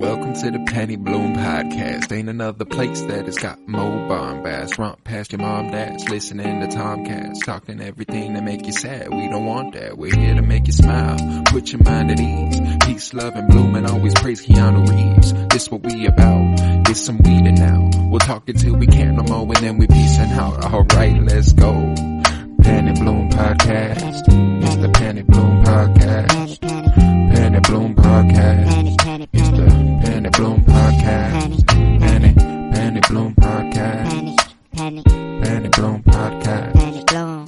Welcome to the Penny Bloom Podcast. Ain't another place that has got more bombast. Romp past your mom, dad's listening to Tomcats. Talking everything that make you sad. We don't want that. We're here to make you smile. Put your mind at ease. Peace, love, and bloom, and always praise Keanu Reeves. This what we about. This some weeding now. We'll talk until we can't no more, and then we peacing out. Alright, let's go. Penny Bloom Podcast. It's the Penny Bloom Podcast. Penny Bloom Podcast. It's the Penny Bloom Podcast. Penny Bloom Podcast. Penny Bloom Podcast. Penny Bloom.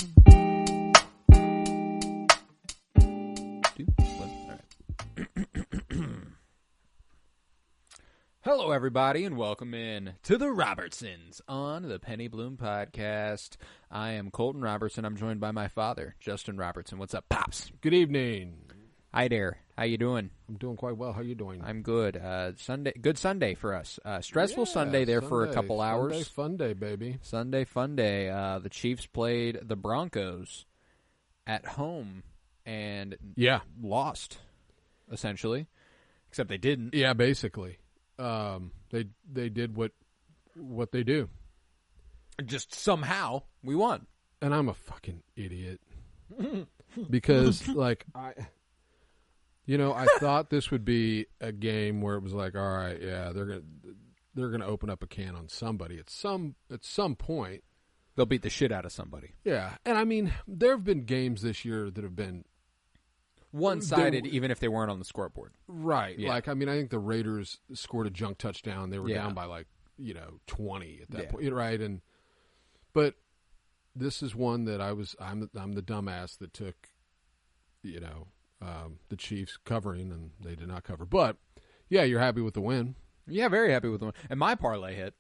Hello, everybody, and welcome in to the Robertsons on the Penny Bloom Podcast. I am Colton Robertson. I'm joined by my father, Justin Robertson. What's up, Pops? Good evening. Hi there. How you doing? I'm doing quite well. How you doing? I'm good. Good Sunday for us. Stressful Sunday there for a couple hours. Sunday fun day, baby. Sunday fun day. The Chiefs played the Broncos at home and lost, essentially. Except they didn't. Yeah, basically. They did what they do. Just somehow we won. And I'm a fucking idiot. Because I thought this would be a game where it was like, all right, yeah, they're gonna open up a can on somebody at some point. They'll beat the shit out of somebody. Yeah. And I mean, there have been games this year that have been one-sided, even if they weren't on the scoreboard. Right. Yeah. I think the Raiders scored a junk touchdown. They were down by 20 at that point. Right. But this is one that I'm the dumbass that took, the Chiefs covering, and they did not cover. But yeah, you're happy with the win. Yeah, very happy with the win. And my parlay hit.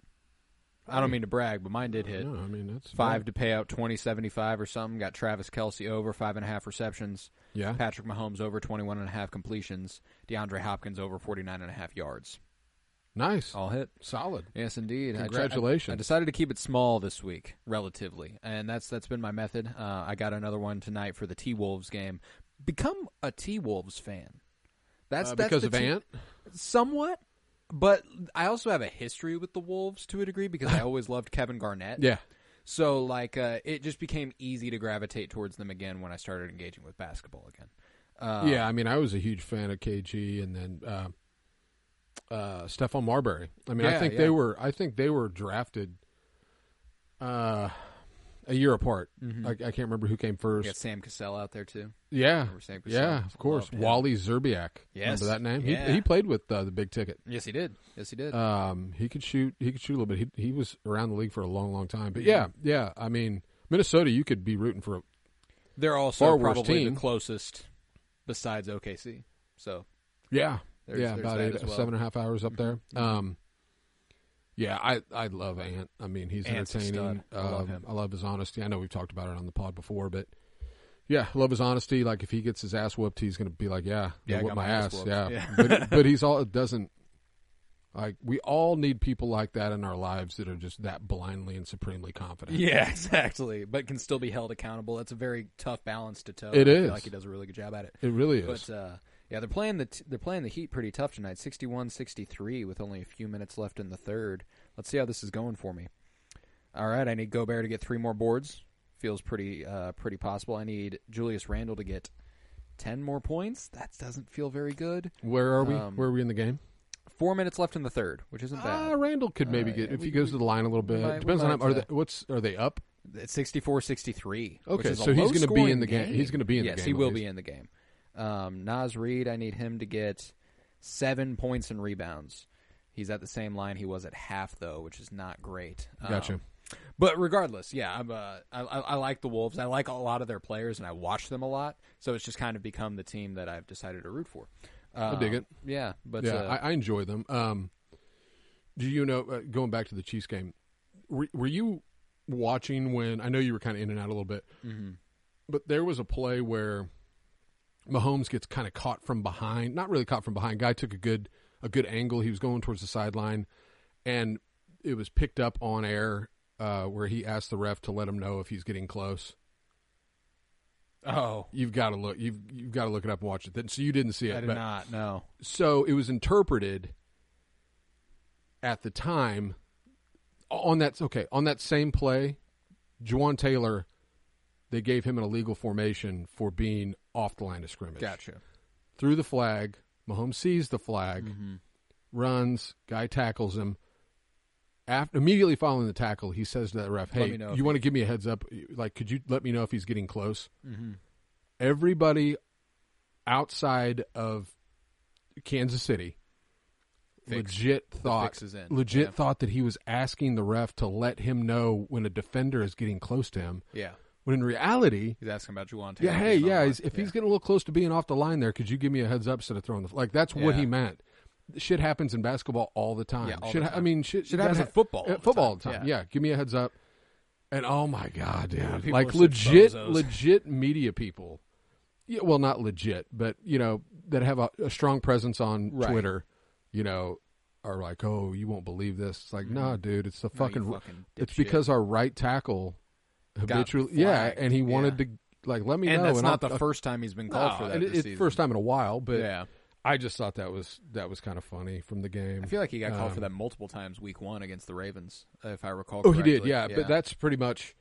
I don't mean to brag, but mine did hit. No, I mean, that's 5 to pay out 20.75 or something. Got Travis Kelce over 5.5 receptions. Yeah. Patrick Mahomes over 21.5 completions. DeAndre Hopkins over 49.5 yards. Nice. All hit. Solid. Yes, indeed. Congratulations. I decided to keep it small this week, relatively, and that's been my method. I got another one tonight for the T-Wolves game. Become a T-Wolves fan. That's because of Ant? Somewhat. But I also have a history with the Wolves to a degree because I always loved Kevin Garnett. Yeah. So, it just became easy to gravitate towards them again when I started engaging with basketball again. I mean, I was a huge fan of KG and then Stephon Marbury. I mean, I think they were drafted a year apart. Mm-hmm. I can't remember who came first. You got Sam Cassell out there, too. Yeah. Sam Cassell. Yeah, of course. Wally Zerbiak. Yes. Remember that name? Yeah. He played with the big ticket. Yes, he did. He could shoot a little bit. He was around the league for a long, long time. But yeah. I mean, Minnesota, you could be rooting for They're also far worse probably team. the closest besides OKC. So Yeah. There's about that as well. 7.5 hours up there. Yeah, I love Ant. I mean, he's Ant's a entertaining. stud. I love him. I love his honesty. I know we've talked about it on the pod before, but yeah, I love his honesty. Like, if he gets his ass whooped, he's going to be like, I whip got my ass. whooped. Yeah. but it doesn't, like, we all need people like that in our lives that are just that blindly and supremely confident. Yeah, exactly. But can still be held accountable. That's a very tough balance to toe. It I is. feel like he does a really good job at it. It really is. But, yeah, they're playing the Heat pretty tough tonight, 61-63 with only a few minutes left in the third. Let's see how this is going for me. All right, I need Gobert to get 3 more boards. Feels pretty possible. I need Julius Randle to get 10 more points. That doesn't feel very good. Where are we? Where are we in the game? 4 minutes left in the third, which isn't bad. Randle could maybe get, if he goes to the line a little bit. Depends on how, are they up? It's 64-63. Okay, so he's going to be in the game. He's going to be in the game. Yes, he will be in the game. Naz Reid, I need him to get 7 points and rebounds. He's at the same line he was at half, though, which is not great. Gotcha. But regardless, yeah, I like the Wolves. I like a lot of their players, and I watch them a lot. So it's just kind of become the team that I've decided to root for. I dig it. Yeah, but I enjoy them. Do you know? Going back to the Chiefs game, were you watching when? I know you were kind of in and out a little bit, but there was a play where Mahomes gets kind of caught from behind. Not really caught from behind. Guy took a good angle. He was going towards the sideline, and it was picked up on air where he asked the ref to let him know if he's getting close. Oh, you've got to look. You've got to look it up and watch it. So you didn't see it. I did not. No. So it was interpreted at the time, on that same play, Juwan Taylor, they gave him an illegal formation for being off the line of scrimmage. Gotcha. Threw the flag. Mahomes sees the flag, Mm-hmm. runs, guy tackles him. Immediately following the tackle, he says to that ref, "Hey, you want to give me a heads up? Like, could you let me know if he's getting close?" Mm-hmm. Everybody outside of Kansas City legit thought that he was asking the ref to let him know when a defender is getting close to him. Yeah. When in reality, he's asking about Juwan Taylor. If he's getting a little close to being off the line there, could you give me a heads up instead of throwing the like? That's what he meant. Shit happens in basketball all the time. Yeah, Shit happens in football. Football all the time. Yeah, give me a heads up. And oh my god, dude! Yeah, like legit media people. Yeah, well, not legit, but that have a strong presence on Twitter. Are like, oh, you won't believe this. It's like, nah, dude, it's the fucking it's because our right tackle habitually, and he wanted to let me know. And that's not the first time he's been called for that. This season. First time in a while, but I just thought that was kind of funny from the game. I feel like he got called for that multiple times week 1 against the Ravens, if I recall correctly. Oh, he did, yeah. But that's pretty much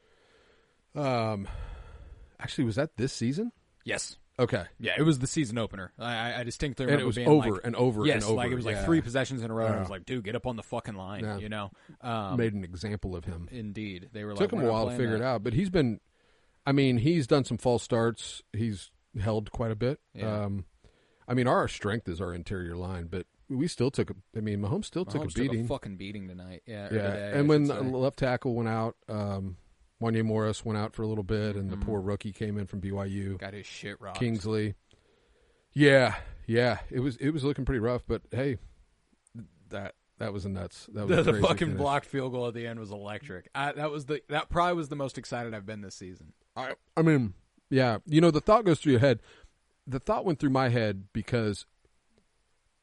actually, was that this season? Yes. Okay. Yeah, it was the season opener. I distinctly remember and it was being over like, and over yes, and over. Like it was like 3 possessions in a row. And I was like, dude, get up on the fucking line, Made an example of him. Indeed. They were Took him a while to figure it out, but he's done some false starts. He's held quite a bit. Yeah. Our strength is our interior line, but we still took Mahomes took a beating. Took a fucking beating tonight. Yeah. Today, and when the left tackle went out, Wanya Morris went out for a little bit, and the poor rookie came in from BYU. Got his shit rocked. Kingsley. Yeah. It was looking pretty rough, but hey, that was a nuts. That was the crazy fucking finish. Blocked field goal at the end was electric. That probably was the most excited I've been this season. I mean, yeah. The thought goes through your head. The thought went through my head because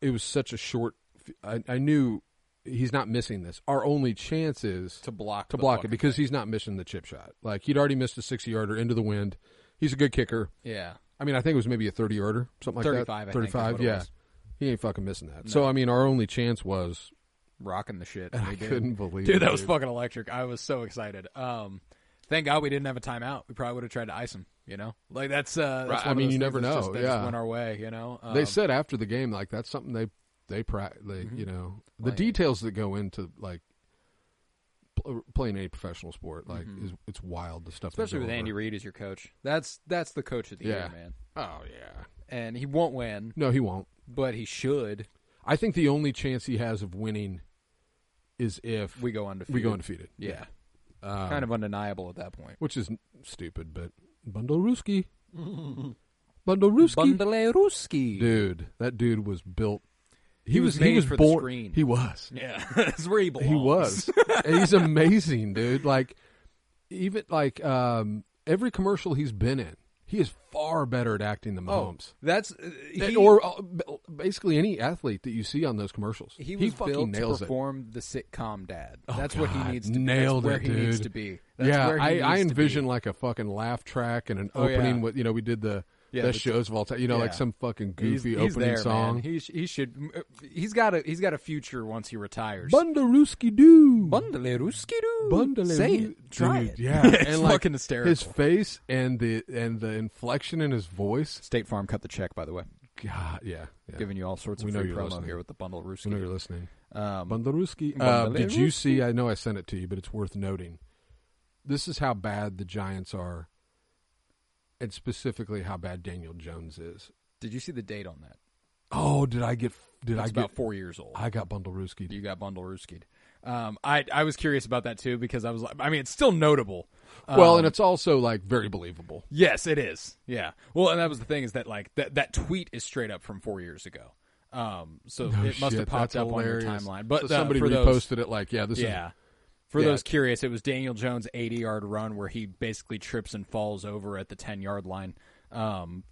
it was such a short. I knew he's not missing this. Our only chance is to block it because he's not missing the chip shot. Like he'd already missed a 60-yarder into the wind. He's a good kicker. Yeah. I think it was maybe a 30-yarder, something like 35, that. 35, yeah. He ain't fucking missing that. No. So our only chance was rocking the shit. I couldn't believe it. Dude, that was fucking electric. I was so excited. Thank God we didn't have a timeout. We probably would have tried to ice him, Like that's right. You never know. Just went our way, They said after the game like that's something they the details that go into like playing any professional sport it's wild, the stuff, especially with Andy Reid as your coach. That's the coach of the year, man. Oh yeah. And he won't win. No, he won't. But he should. I think the only chance he has of winning is if we go undefeated. Yeah. Kind of undeniable at that point. Which is stupid, but Bundleruski. Bundleruski. Dude, that dude was built. He was for born. The screen. He was. Yeah, that's where he belongs. He was. And he's amazing, dude. Like, even like every commercial he's been in, he is far better at acting than Mahomes. That's basically any athlete that you see on those commercials. He was fucking built nails to perform the sitcom dad. That's what he needs to. Nailed be. That's it, where dude. He needs to be. That's I envision like a fucking laugh track and an opening. With we did the best shows of all time. Like some fucking goofy he's opening there, song. Man. He should. He's got a future once he retires. Bundaruski doo. Bundaruski doo. Say it. Try it. Yeah, it's and fucking hysterical. His face and the inflection in his voice. State Farm cut the check, by the way. God, yeah. Giving you all sorts of free promo here with the Bundaruski. We know you're listening. Bundaruski. Did you see? I know I sent it to you, but it's worth noting. This is how bad the Giants are. And specifically how bad Daniel Jones is. Did you see the date on that? Oh, did I get about 4 years old. I got Bundleruski'd. You got Bundleruski'd. I was curious about that too because I was like, it's still notable. And it's also like very believable. Yes, it is. Yeah. Well, and that was the thing is that like that tweet is straight up from 4 years ago. It must have popped up hilarious. On your timeline. But so somebody reposted it like, this is. For those curious, it was Daniel Jones' 80-yard run where he basically trips and falls over at the 10-yard line from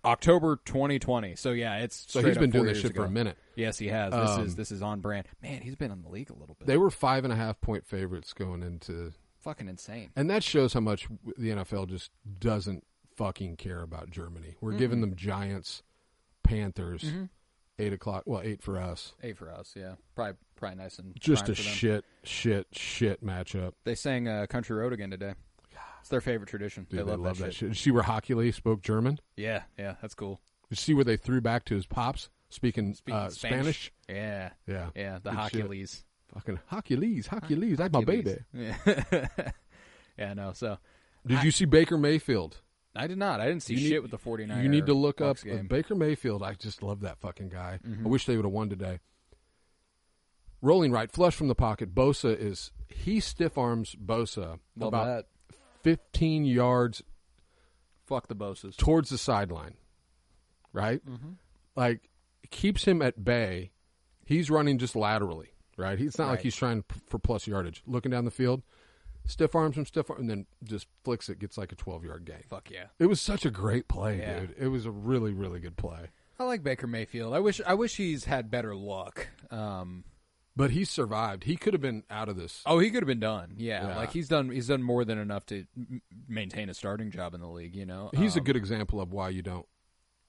October 2020. So he's been doing this shit for a minute. Yes, he has. This is on brand. Man, he's been in the league a little bit. They were 5.5-point favorites going into fucking insane, and that shows how much the NFL just doesn't fucking care about Germany. We're giving them Giants, Panthers, 8 o'clock. Well, 8 for us. 8 for us, yeah. Probably nice and just prime a shit matchup. They sang Country Road again today. It's their favorite tradition. Dude, they love that shit. Did you see where Hockey spoke German? Yeah, that's cool. Did you see where they threw back to his pops speaking Spanish? Yeah. The Hockey. Fucking Hockey, that's my baby. Yeah. Yeah, no. So, did you see Baker Mayfield? I did not. I didn't see shit with the 49ers. You need to look up game. Baker Mayfield. I just love that fucking guy. Mm-hmm. I wish they would have won today. Rolling right, flush from the pocket. He stiff arms Bosa Love about that. 15 yards. Fuck the Bosas. Towards the sideline, right? Mm-hmm. Like, keeps him at bay. He's running just laterally, right? It's not like he's trying for plus yardage. Looking down the field, stiff arms him, and then just flicks it, gets like a 12-yard gain. Fuck yeah. It was such a great play, dude. It was a really, really good play. I like Baker Mayfield. I wish he's had better luck. But he survived. He could have been out of this. Oh, he could have been done. Yeah. Like he's done more than enough to maintain a starting job in the league, you know. He's a good example of why you don't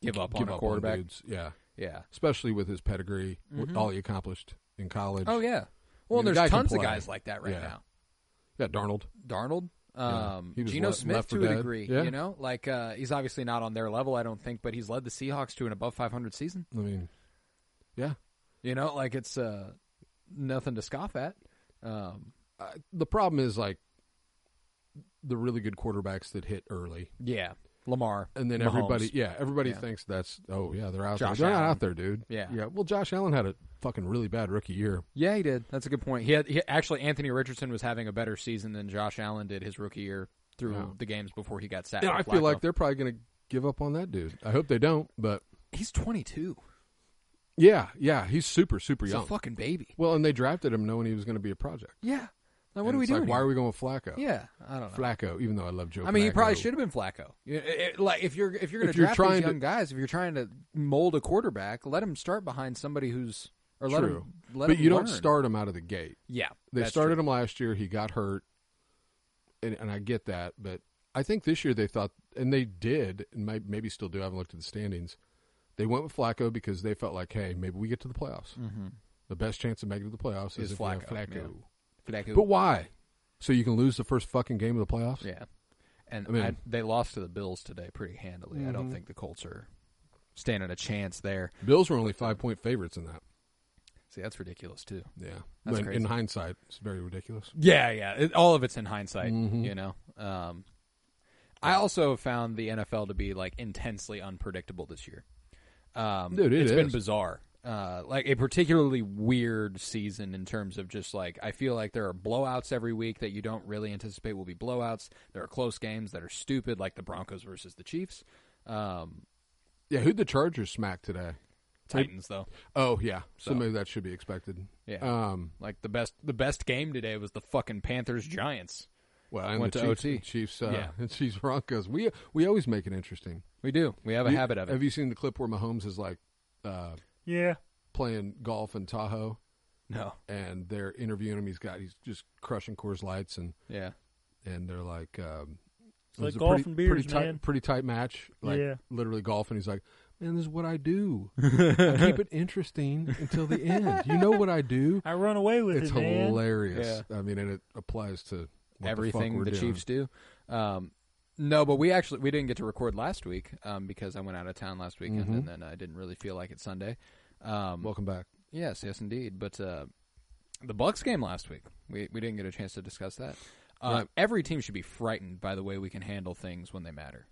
give up on a quarterback. Dudes. Yeah. Yeah. Especially with his pedigree, all he accomplished in college. Oh yeah. Well, there's tons of guys like that right now. Yeah, Darnold. Geno Smith to a degree, yeah. you know? Like he's obviously not on their level, I don't think, but he's led the Seahawks to an above 500 season. I mean, yeah. You know, like it's nothing to scoff at. The problem is like the really good quarterbacks that hit early. Yeah. Lamar. And then Mahomes. everybody thinks that's, they're out Josh there. They're Allen. not out there, dude. Yeah. Well, Josh Allen had a fucking really bad rookie year. Yeah, he did. That's a good point. Actually, Anthony Richardson was having a better season than Josh Allen did his rookie year through the games before he got sacked. Yeah, I feel like they're probably going to give up on that dude. I hope they don't, but he's 22. Yeah, he's super young. He's a fucking baby. Well, and they drafted him knowing he was going to be a project. Yeah. Now, what are we doing? Why are we going with Flacco? Yeah, I don't know. Flacco, even though I love Joe. I mean, Flacco. he probably should have been Flacco. Like if you're going to draft these young guys, if you're trying to mold a quarterback, let him start behind somebody who's true. Let but him you learn. don't start him out of the gate. Yeah, they started him last year. He got hurt, and I get that, but I think this year they thought, and they did, and maybe still do. I haven't looked at the standings. They went with Flacco because they felt like, hey, maybe we get to the playoffs. Mm-hmm. The best chance of making it to the playoffs is if we have Flacco. Yeah. Flacco. But why? So you can lose the first fucking game of the playoffs? Yeah. And they lost to the Bills today pretty handily. Mm-hmm. I don't think the Colts are standing a chance there. Bills were only 5-point favorites in that. See, that's ridiculous, too. Yeah. That's crazy. In hindsight, it's very ridiculous. Yeah. All of it's in hindsight, you know. I also found the NFL to be, like, intensely unpredictable this year. Dude, it's been bizarre. Like a particularly weird season in terms of just like I feel like there are blowouts every week that you don't really anticipate will be blowouts. There are close games that are stupid, like the Broncos versus the Chiefs. Who'd the Chargers smack today? Titans, though. Oh yeah, so maybe that should be expected. Yeah, like the best game today was the fucking Panthers Giants. Well, and went the to Chiefs, OT. Chiefs, and Chiefs Broncos. We always make it interesting. We do. We have a habit of it. Have you seen the clip where Mahomes is like, playing golf in Tahoe? No. And they're interviewing him. He's just crushing Coors Lights, and they're like, it's like golf and beers, pretty tight match. Like literally golfing. He's like, man, this is what I do. I keep it interesting until the end. You know what I do? I run away with it, man. It's hilarious. Yeah. I mean, and it applies to everything the Chiefs do. No, but we didn't get to record last week because I went out of town last weekend, and then I didn't really feel like it Sunday. Welcome back. Yes, indeed. But the Bucs game last week, we didn't get a chance to discuss that. Right. Every team should be frightened by the way we can handle things when they matter.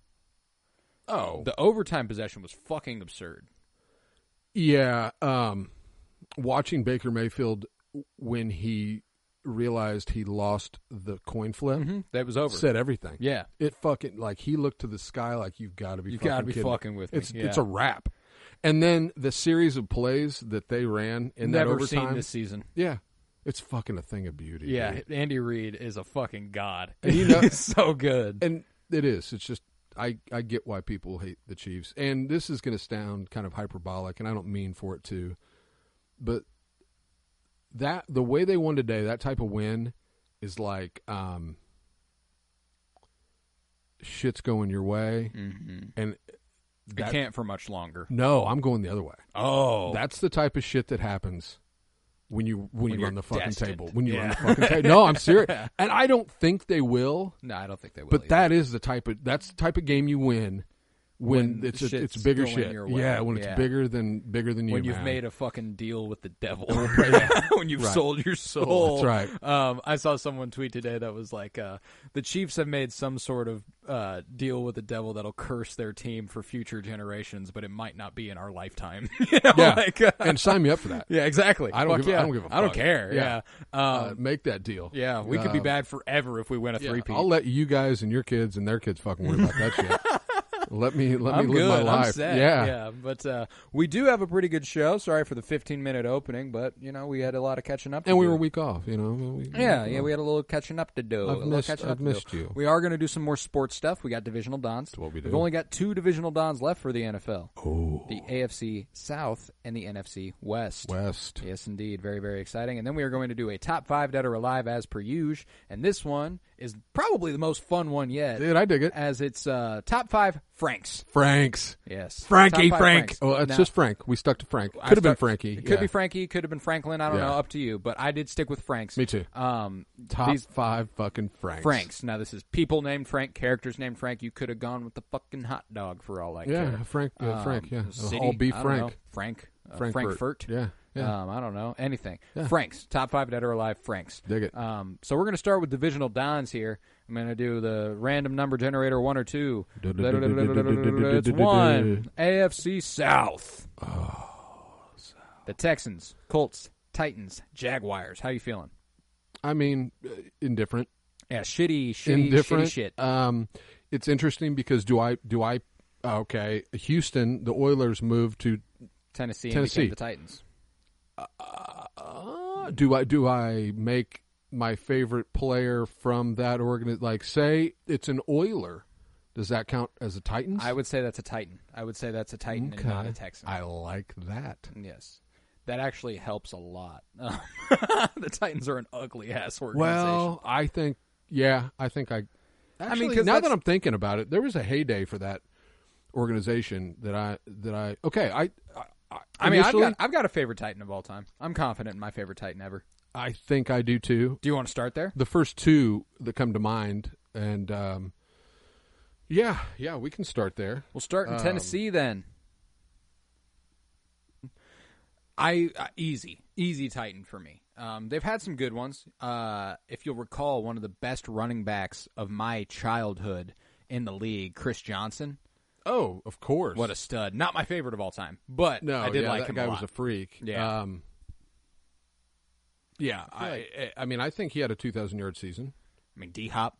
Oh. The overtime possession was fucking absurd. Yeah. Watching Baker Mayfield when he realized he lost the coin flip. That was over. Said everything. Yeah. It fucking, like, he looked to the sky like, you've got to be fucking with me. It's a wrap. And then the series of plays that they ran in that overtime. Never seen this season. Yeah. It's fucking a thing of beauty. Yeah. Dude. Andy Reid is a fucking god. And you know, he's so good. And it is. It's just, I get why people hate the Chiefs. And this is going to sound kind of hyperbolic, and I don't mean for it to, but the way they won today, that type of win is like shit's going your way, and It can't for much longer. No, I'm going the other way. Oh. That's the type of shit that happens when you run the fucking destined. table. When you run the fucking table. No, I'm serious. And I don't think they will. No, I don't think they will. But either. that's the type of game you win when it's bigger shit. Yeah, when it's bigger than you. When you've made a fucking deal with the devil. Right. When you've sold your soul. That's right. I saw someone tweet today that was like, the Chiefs have made some sort of deal with the devil that'll curse their team for future generations, but it might not be in our lifetime. And sign me up for that. Yeah, exactly. I don't give a fuck. I don't care. Yeah. Make that deal. Yeah, we could be bad forever if we win a three-peat. I'll let you guys and your kids and their kids fucking worry about that shit. Let me live my life. I'm set. Yeah. But we do have a pretty good show. Sorry for the 15-minute opening, but we had a lot of catching up to do. And we were a week off, We had a little catching up to do. I've missed you. We are going to do some more sports stuff. We got divisional dons. That's what we do. We've only got 2 divisional dons left for the NFL. Oh. The AFC South and the NFC West. Yes, indeed. Very, very exciting. And then we are going to do a top 5 dead or alive as per usual. And this one is probably the most fun one yet. Dude, I dig it. As it's top 5 Franks. Yes. Frankie, Top 5 Frank. Franks. Oh, it's Now, just Frank. We stuck to Frank. Could have been Frankie. It could be Frankie. Could have been Franklin. I don't Yeah. know. Up to you. But I did stick with Franks. Me too. Top 5 fucking Franks. Franks. Now, this is people named Frank, characters named Frank. You could have gone with the fucking hot dog for all I care. Yeah, Frank. Frank. Yeah, City, all beef I don't Frank. know. Frank. Frankfurt. Frankfurt. Yeah. I don't know. Anything. Yeah. Franks. Top 5 dead or alive Franks. Dig it. So we're going to start with divisional dons here. I'm going to do the random number generator 1 or 2. It's 1. AFC South. The Texans, Colts, Titans, Jaguars. How you feeling? I mean, indifferent. Yeah, shitty shit. It's interesting because okay, Houston, the Oilers moved to Tennessee. And became the Titans. Do I make my favorite player from that organization? Like, say it's an Oiler. Does that count as a Titans? I would say that's a Titan. And not a Texan. I like that. Yes. That actually helps a lot. The Titans are an ugly-ass organization. Well, I think actually, now that I'm thinking about it, there was a heyday for that organization I've got a favorite Titan of all time. I'm confident in my favorite Titan ever. I think I do too. Do you want to start there? The first 2 that come to mind, and yeah, we can start there. We'll start in Tennessee then. Easy Titan for me. They've had some good ones. If you'll recall, one of the best running backs of my childhood in the league, Chris Johnson. Oh, of course. What a stud. Not my favorite of all time, but I did like him a lot. That guy was a freak. Yeah. I mean, I think he had a 2,000-yard season. I mean, D-Hop.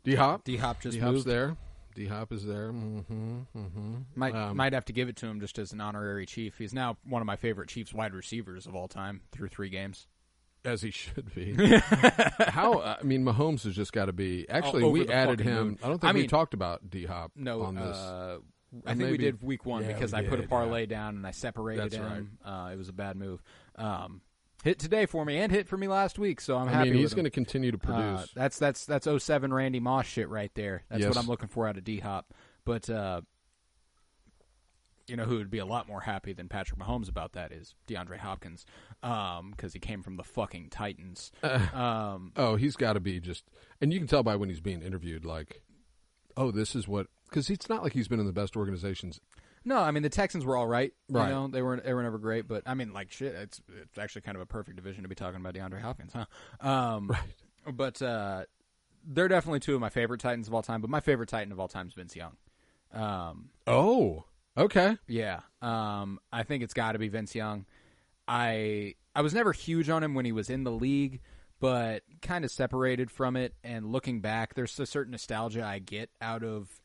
D-Hop just D-Hop's moved. there. D-Hop is there. Mm-hmm. Might have to give it to him just as an honorary Chief. He's now one of my favorite Chiefs wide receivers of all time through 3 games. As he should be. Mahomes has just got to be. Actually, we added him. Moon. I don't think we talked about D-Hop on this. I think we did week 1 because I put a parlay yeah. down and I separated him. Right. It was a bad move. Hit today for me and hit for me last week, so I'm happy. He's going to continue to produce. That's 07 Randy Moss shit right there. That's what I'm looking for out of D-Hop. But you know who would be a lot more happy than Patrick Mahomes about that is DeAndre Hopkins, because he came from the fucking Titans. He's got to be just, and you can tell by when he's being interviewed, like, this is what, because it's not like he's been in the best organizations. No, I mean the Texans were all right. Right. You know, they were never great, but I mean, like shit, it's actually kind of a perfect division to be talking about DeAndre Hopkins, huh? Right. But they're definitely 2 of my favorite Titans of all time. But my favorite Titan of all time is Vince Young. Okay. Yeah. I think it's got to be Vince Young. I was never huge on him when he was in the league, but kind of separated from it. And looking back, there's a certain nostalgia I get out of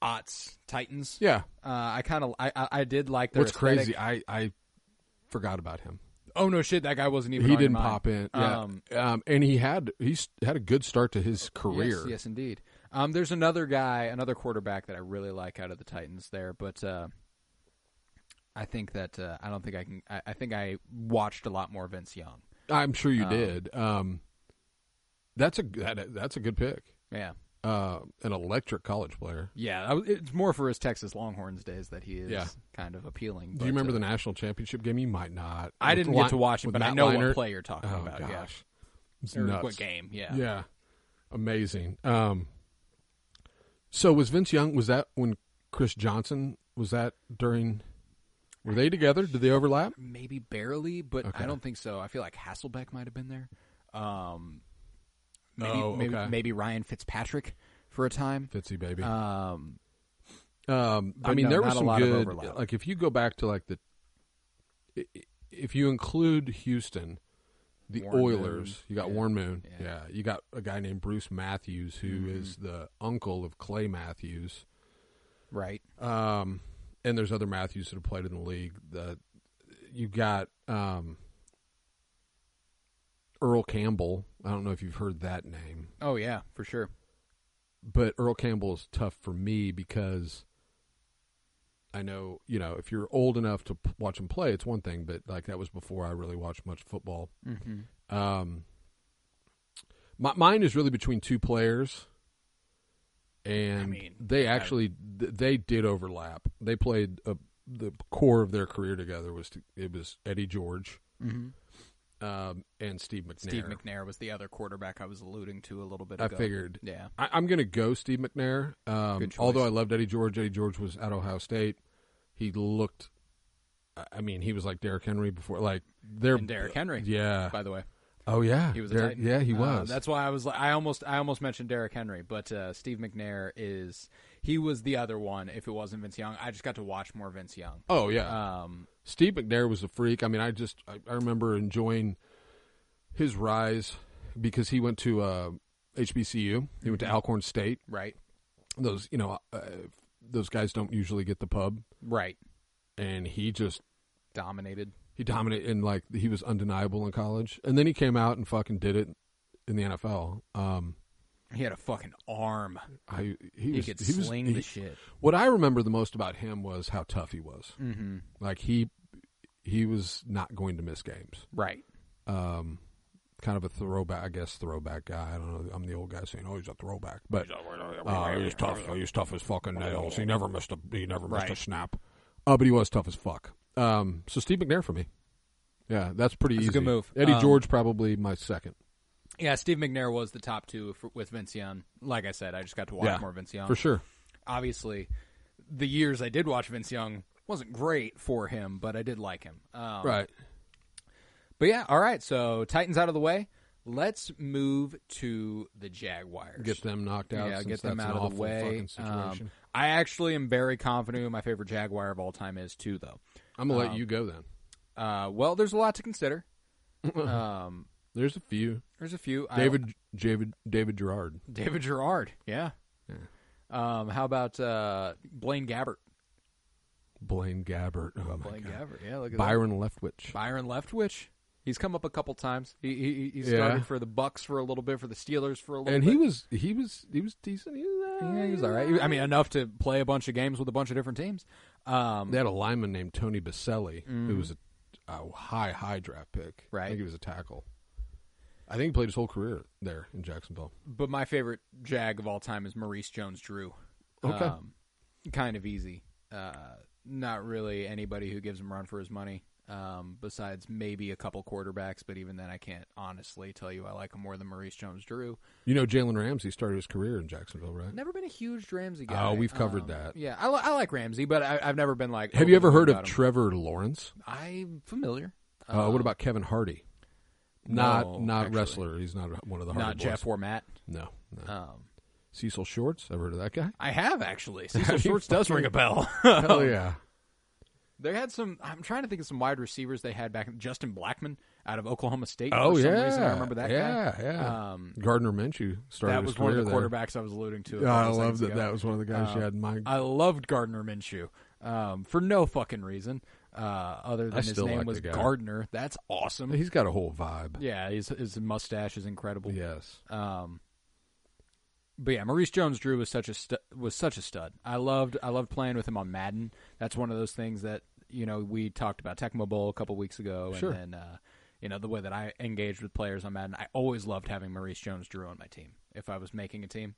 aughts Titans. Yeah. I did like their What's aesthetic. crazy, I forgot about him. Oh no shit, that guy wasn't even He on your didn't mind. pop in. Yeah. And he's had a good start to his career. Yes, indeed. There's another quarterback that I really like out of the Titans there, but I think that I don't think I can. I think I watched a lot more Vince Young. I'm sure you did. That's a good pick. Yeah. an electric college player. Yeah, it's more for his Texas Longhorns days that he is kind of appealing. Do you remember the national championship game? You might not. I didn't get to watch it, but I know what play you're talking oh, about. Gosh. Yeah. It's or nuts. what game, yeah. Yeah. Amazing. So was Vince Young, was that when Chris Johnson, was that during, were they together? Did they overlap? Maybe barely, but Okay. I don't think so. I feel like Hasselbeck might have been there. Maybe Ryan Fitzpatrick for a time. Fitzy, baby. But I mean, no, there not was a some lot of good, overlap. like if you go back to like if you include Houston, the Warren Oilers, Moon. you got Yeah. Warren Moon. Yeah. Yeah. You got a guy named Bruce Matthews, who is the uncle of Clay Matthews. Right. And there's other Matthews that have played in the league. You got Earl Campbell. I don't know if you've heard that name. Oh, yeah, for sure. But Earl Campbell is tough for me because I know, if you're old enough to watch him play, it's one thing, but like that was before I really watched much football. Mm-hmm. Mine is really between two players, and they did overlap. They played the core of their career together was Eddie George. Mm-hmm. And Steve McNair. Steve McNair was the other quarterback I was alluding to a little bit I ago. figured. Yeah. I'm going to go Steve McNair. Good choice. Although I loved Eddie George. Eddie George was at Ohio State. He looked, he was like Derrick Henry before. Like And Derrick Henry. Yeah. By the way. Oh, yeah. He was a Titan. Yeah, he was. That's why I was like, I almost mentioned Derrick Henry, but Steve McNair he was the other one if it wasn't Vince Young. I just got to watch more Vince Young. Oh, yeah. Steve McNair was a freak. I mean, I remember enjoying his rise because he went to HBCU. He went to Alcorn State. Right. Those, those guys don't usually get the pub. Right. And he just dominated. He dominated, and like he was undeniable in college. And then he came out and fucking did it in the NFL. He had a fucking arm. He could sling the shit. What I remember the most about him was how tough he was. Mm-hmm. Like he was not going to miss games. Right. Kind of a throwback guy. I don't know. I'm the old guy saying, "Oh, he's a throwback," but he's tough. He's tough as fucking nails. He never missed a snap. But he was tough as fuck. So Steve McNair for me. Yeah, that's pretty easy. A good move. Eddie George probably my second. Yeah, Steve McNair was the top two with Vince Young. Like I said, I just got to watch more Vince Young. For sure. Obviously, the years I did watch Vince Young wasn't great for him, but I did like him. Right. But yeah, all right. So Titans out of the way. Let's move to the Jaguars. Get them knocked out. Yeah, since get them that's out an of the awful way. fucking situation. I actually am very confident who my favorite Jaguar of all time is too, though. I'm gonna let you go then. Well, there's a lot to consider. There's a few. David Gerard. David Gerard. Yeah. How about Blaine Gabbert? Blaine Gabbert. Oh Blaine my God. Gabbert. Yeah, look at Byron Leftwich. Byron Leftwich. He's come up a couple times. He started for the Bucks for a little bit, for the Steelers for a little bit. And he was decent. He was all right. I mean, enough to play a bunch of games with a bunch of different teams. They had a lineman named Tony Baselli, who was a high draft pick. Right. I think he was a tackle. I think he played his whole career there in Jacksonville. But my favorite Jag of all time is Maurice Jones-Drew. Okay. Kind of easy. Not really anybody who gives him a run for his money. Besides maybe a couple quarterbacks, but even then I can't honestly tell you I like him more than Maurice Jones-Drew. You know Jalen Ramsey started his career in Jacksonville, right? Never been a huge Ramsey guy. Oh, we've covered that. Yeah, I like Ramsey, but I've never been like... Have you ever heard of him. Trevor Lawrence? I'm familiar. What about Kevin Hardy? No, Not actually. wrestler. He's not one of the Hardy Not boys. Jeff or Matt. No. Cecil Shorts? Ever heard of that guy? I have, actually. Cecil Shorts does ring a bell. Hell yeah. They had some... I'm trying to think of some wide receivers they had back... Justin Blackman out of Oklahoma State. Oh, for some yeah. reason. I remember that guy. Yeah. Gardner Minshew started That his was one career of the there. quarterbacks I was alluding to. Yeah, I love that. That was one of the guys you had in mind. I loved Gardner Minshew for no fucking reason other than his name was Gardner. That's awesome. He's got a whole vibe. Yeah, his mustache is incredible. Yes. But yeah, Maurice Jones-Drew was such a stud. I loved playing with him on Madden. That's one of those things that we talked about Tecmo Bowl a couple weeks ago, Sure. And then the way that I engaged with players on Madden, I always loved having Maurice Jones-Drew on my team if I was making a team.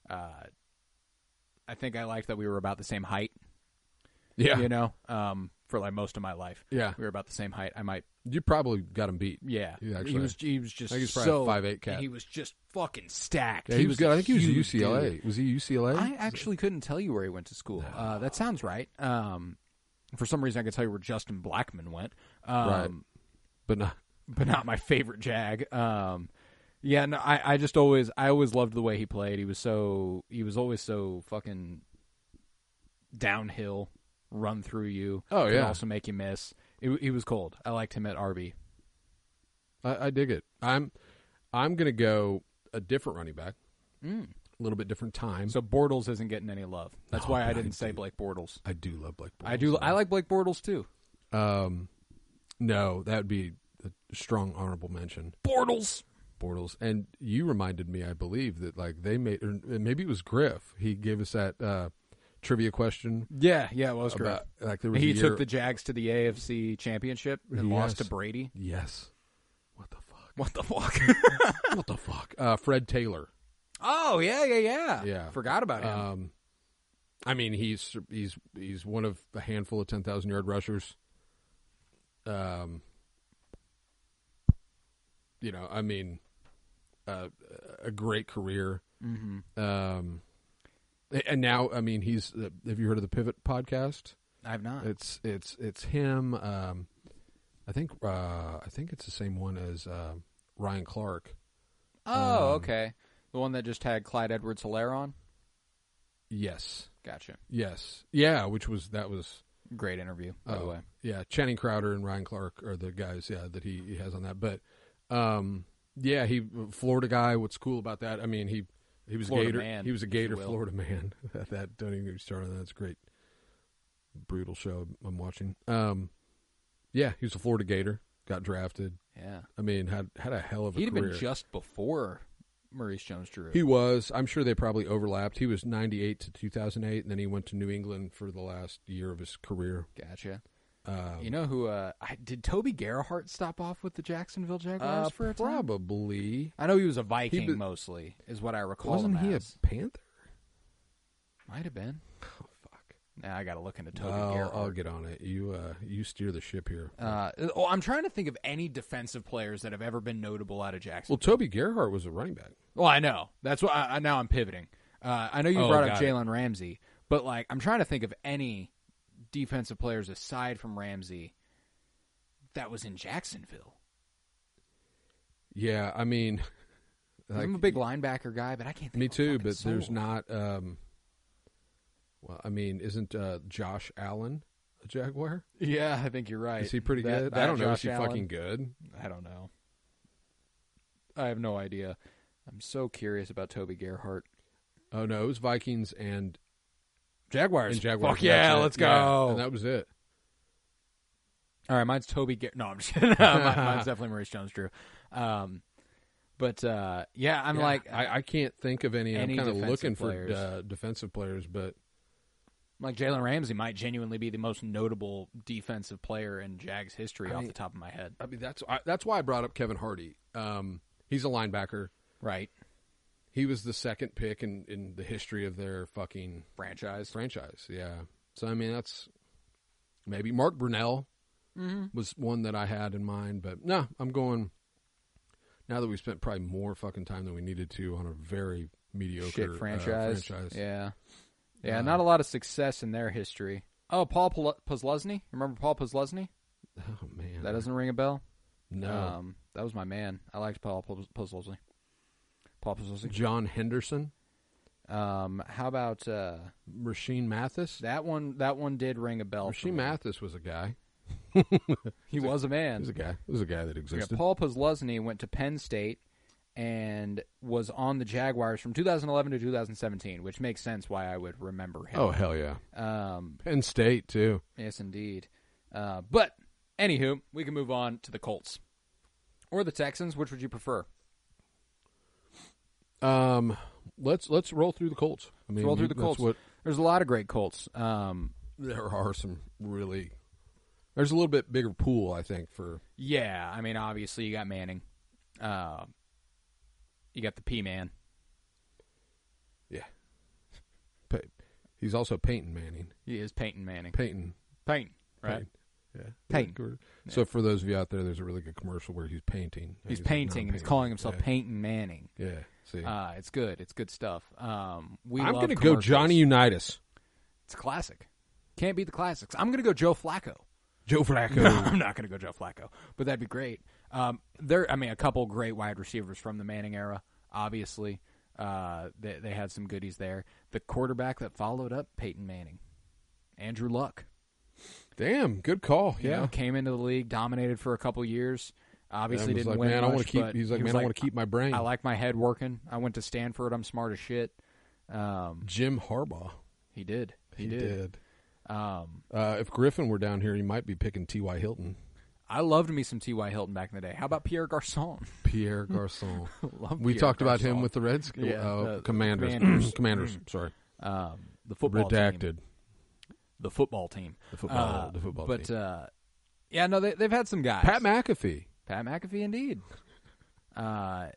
I think I liked that we were about the same height. Yeah. You know, for like most of my life. Yeah. We were about the same height. You probably got him beat. Yeah. He was just I think he's probably a 5'8" cat. He was just fucking stacked. Yeah, he was good. I think he was UCLA. Dude. Was he UCLA? I actually couldn't tell you where he went to school. No. That sounds right. For some reason, I could tell you where Justin Blackmon went. Right. But not my favorite Jag. Yeah, no, I always loved the way he played. He was always so fucking downhill, run through you. Oh, yeah. Could also make you miss. He was cold. I liked him at RB. I dig it. I'm gonna go a different running back. A little bit different time. So Bortles isn't getting any love. That's why I didn't say Blake Bortles. I do love Blake Bortles. I like Blake Bortles too. No, that would be a strong honorable mention. Bortles. And you reminded me, I believe, that like they made, or maybe it was Griff. He gave us that trivia question. Yeah, it was Griff. Like there was he took the Jags to the AFC Championship and lost to Brady. Yes. What the fuck? What the fuck? Fred Taylor. Oh yeah. Yeah. Forgot about him. I mean, he's one of a handful of 10,000-yard rushers. You know, I mean, a great career. Mm-hmm. And now, I mean, he's. Have you heard of the Pivot podcast? I've not. It's him. I think it's the same one as Ryan Clark. Oh, okay. The one that just had Clyde Edwards-Helaire on? Yes. Gotcha. Yes. Yeah, that was great interview, by the way. Yeah, Channing Crowder and Ryan Clark are the guys, that he has on that. But he Florida guy, what's cool about that? I mean, he was Florida Gator. man, he was a Gator Florida man. that don't even get me started on that. That's a great brutal show I'm watching. He was a Florida Gator, got drafted. Yeah. I mean, had a hell of a career. He'd have been just before Maurice Jones-Drew. He was. I'm sure they probably overlapped. He was 98 to 2008, and then he went to New England for the last year of his career. Gotcha. You know who? Did Toby Gerhardt stop off with the Jacksonville Jaguars for a time? Probably. I know he was a Viking mostly, is what I recall. Wasn't he a Panther? Might have been. Oh, fuck. Now I got to look into Toby Gerhardt. I'll get on it. You steer the ship here. I'm trying to think of any defensive players that have ever been notable out of Jacksonville. Well, Toby Gerhardt was a running back. Well, I know. That's why now I'm pivoting. I know you brought up Jalen Ramsey, but like I'm trying to think of any defensive players aside from Ramsey that was in Jacksonville. Yeah, I mean, I'm a big linebacker guy, but I can't think me of too, but soul. There's not well, I mean, isn't Josh Allen a Jaguar? Yeah, I think you're right. Is he pretty good? I don't know. Is he fucking good? I don't know. I have no idea. I'm so curious about Toby Gerhardt. Oh no, it was Vikings and Jaguars. Fuck yeah, let's go. Yeah, and that was it. All right, mine's Toby Gerhardt. No, I'm just kidding. Mine's definitely Maurice Jones-Drew. I'm like... I can't think of any. I'm kind of looking players. for defensive players, but... Like Jalen Ramsey might genuinely be the most notable defensive player in Jags history off the top of my head. I mean, that's why I brought up Kevin Hardy. He's a linebacker. Right. He was the second pick in the history of their fucking... Franchise, yeah. So, I mean, that's... Maybe Mark Brunell was one that I had in mind, but no, I'm going... Now that we've spent probably more fucking time than we needed to on a very mediocre franchise. Yeah. Yeah, not a lot of success in their history. Oh, Paul Posluszny? Remember Paul Posluszny? Oh, man. That doesn't ring a bell? No. That was my man. I liked Paul Posluszny. John Henderson. How about Rasheem Mathis? That one did ring a bell. Rasheem Mathis was a guy. He was a man. He was a guy that existed. Yeah, Paul Posluszny went to Penn State and was on the Jaguars from 2011 to 2017, which makes sense why I would remember him. Oh, hell yeah. Penn State, too. Yes, indeed. But, anywho, we can move on to the Colts. Or the Texans. Which would you prefer? Let's roll through the Colts. I mean, let's roll through the Colts. There's a lot of great Colts. There are some really... There's a little bit bigger pool, I think, for... Yeah, I mean, obviously you got Manning. You got the P-Man. Yeah. He's also Peyton Manning. He is Peyton Manning. Peyton, right? Peyton. Yeah. Peyton. So for those of you out there, there's a really good commercial where he's painting. He's painting, and he's calling himself Peyton Manning. Yeah. See. It's good. It's good stuff. I'm going to go Johnny Unitas. It's a classic. Can't beat the classics. I'm going to go Joe Flacco. Joe Flacco. No, I'm not going to go Joe Flacco, but that'd be great. A couple great wide receivers from the Manning era, obviously. They had some goodies there. The quarterback that followed up Peyton Manning, Andrew Luck. Damn, good call. Yeah, you know, came into the league, dominated for a couple years. Obviously didn't win man, much. I want to keep. He's like, man, I want to keep my brain. I like my head working. I went to Stanford. I'm smart as shit. Jim Harbaugh. He did. He did. If Griffin were down here, he might be picking T.Y. Hilton. I loved me some T.Y. Hilton back in the day. How about Pierre Garçon? Pierre Garçon. We talked about him with the Redskins. Commanders. Commanders. Sorry. The football Redacted. team. The football team. The football team. But they've had some guys. Pat McAfee. Pat McAfee, indeed.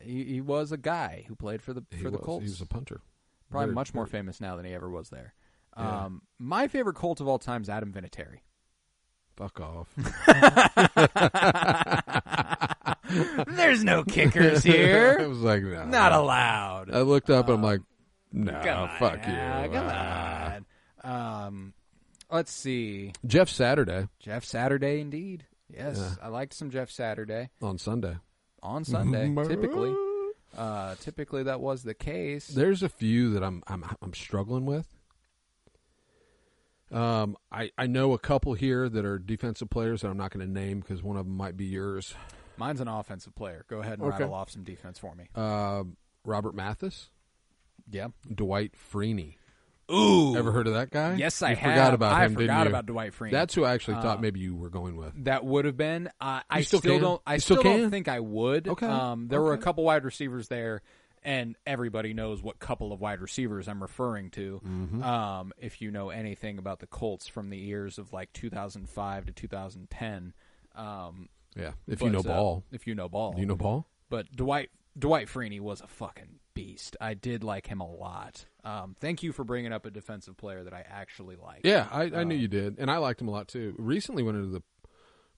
He was a guy who played for the Colts. He was a punter. Probably much more famous now than he ever was there. Yeah. My favorite Colt of all time is Adam Vinatieri. Fuck off. There's no kickers here. I was like, no. Not allowed. I looked up and I'm like, no, fuck you. Come on. Let's see. Jeff Saturday. Jeff Saturday, indeed. Yes, Yeah. I liked some Jeff Saturday. On Sunday, typically. Typically that was the case. There's a few that I'm struggling with. I know a couple here that are defensive players that I'm not going to name because one of them might be yours. Mine's an offensive player. Go ahead and rattle off some defense for me. Robert Mathis. Yeah. Dwight Freeney. Ooh. Ever heard of that guy? Yes, I have. Forgot about him, I forgot about Dwight Freeney. That's who I actually thought maybe you were going with. That would have been. I still don't think I would. Okay. There were a couple wide receivers there, and everybody knows what couple of wide receivers I'm referring to. Mm-hmm. If you know anything about the Colts from the years of like 2005 to 2010. Yeah. If you know ball. If you know ball. Do you know ball? But Dwight Freeney was a fucking beast. I did like him a lot. Thank you for bringing up a defensive player that I actually like. Yeah, I knew you did, and I liked him a lot too. Recently went into the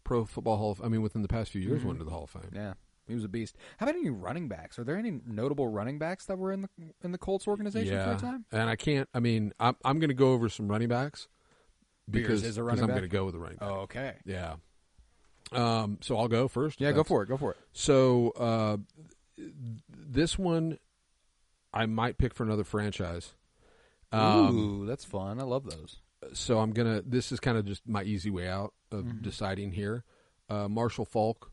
Pro Football Hall of within the past few years went into the Hall of Fame. Yeah, he was a beast. How about any running backs? Are there any notable running backs that were in the Colts organization for a time? And I can't. I'm going to go over some running backs because I'm going to go with the running back. Oh, okay. Yeah. So I'll go first. Yeah, go for it. So this one I might pick for another franchise. Ooh, that's fun. I love those. So I'm going to – this is kind of just my easy way out of deciding here. Marshall Faulk.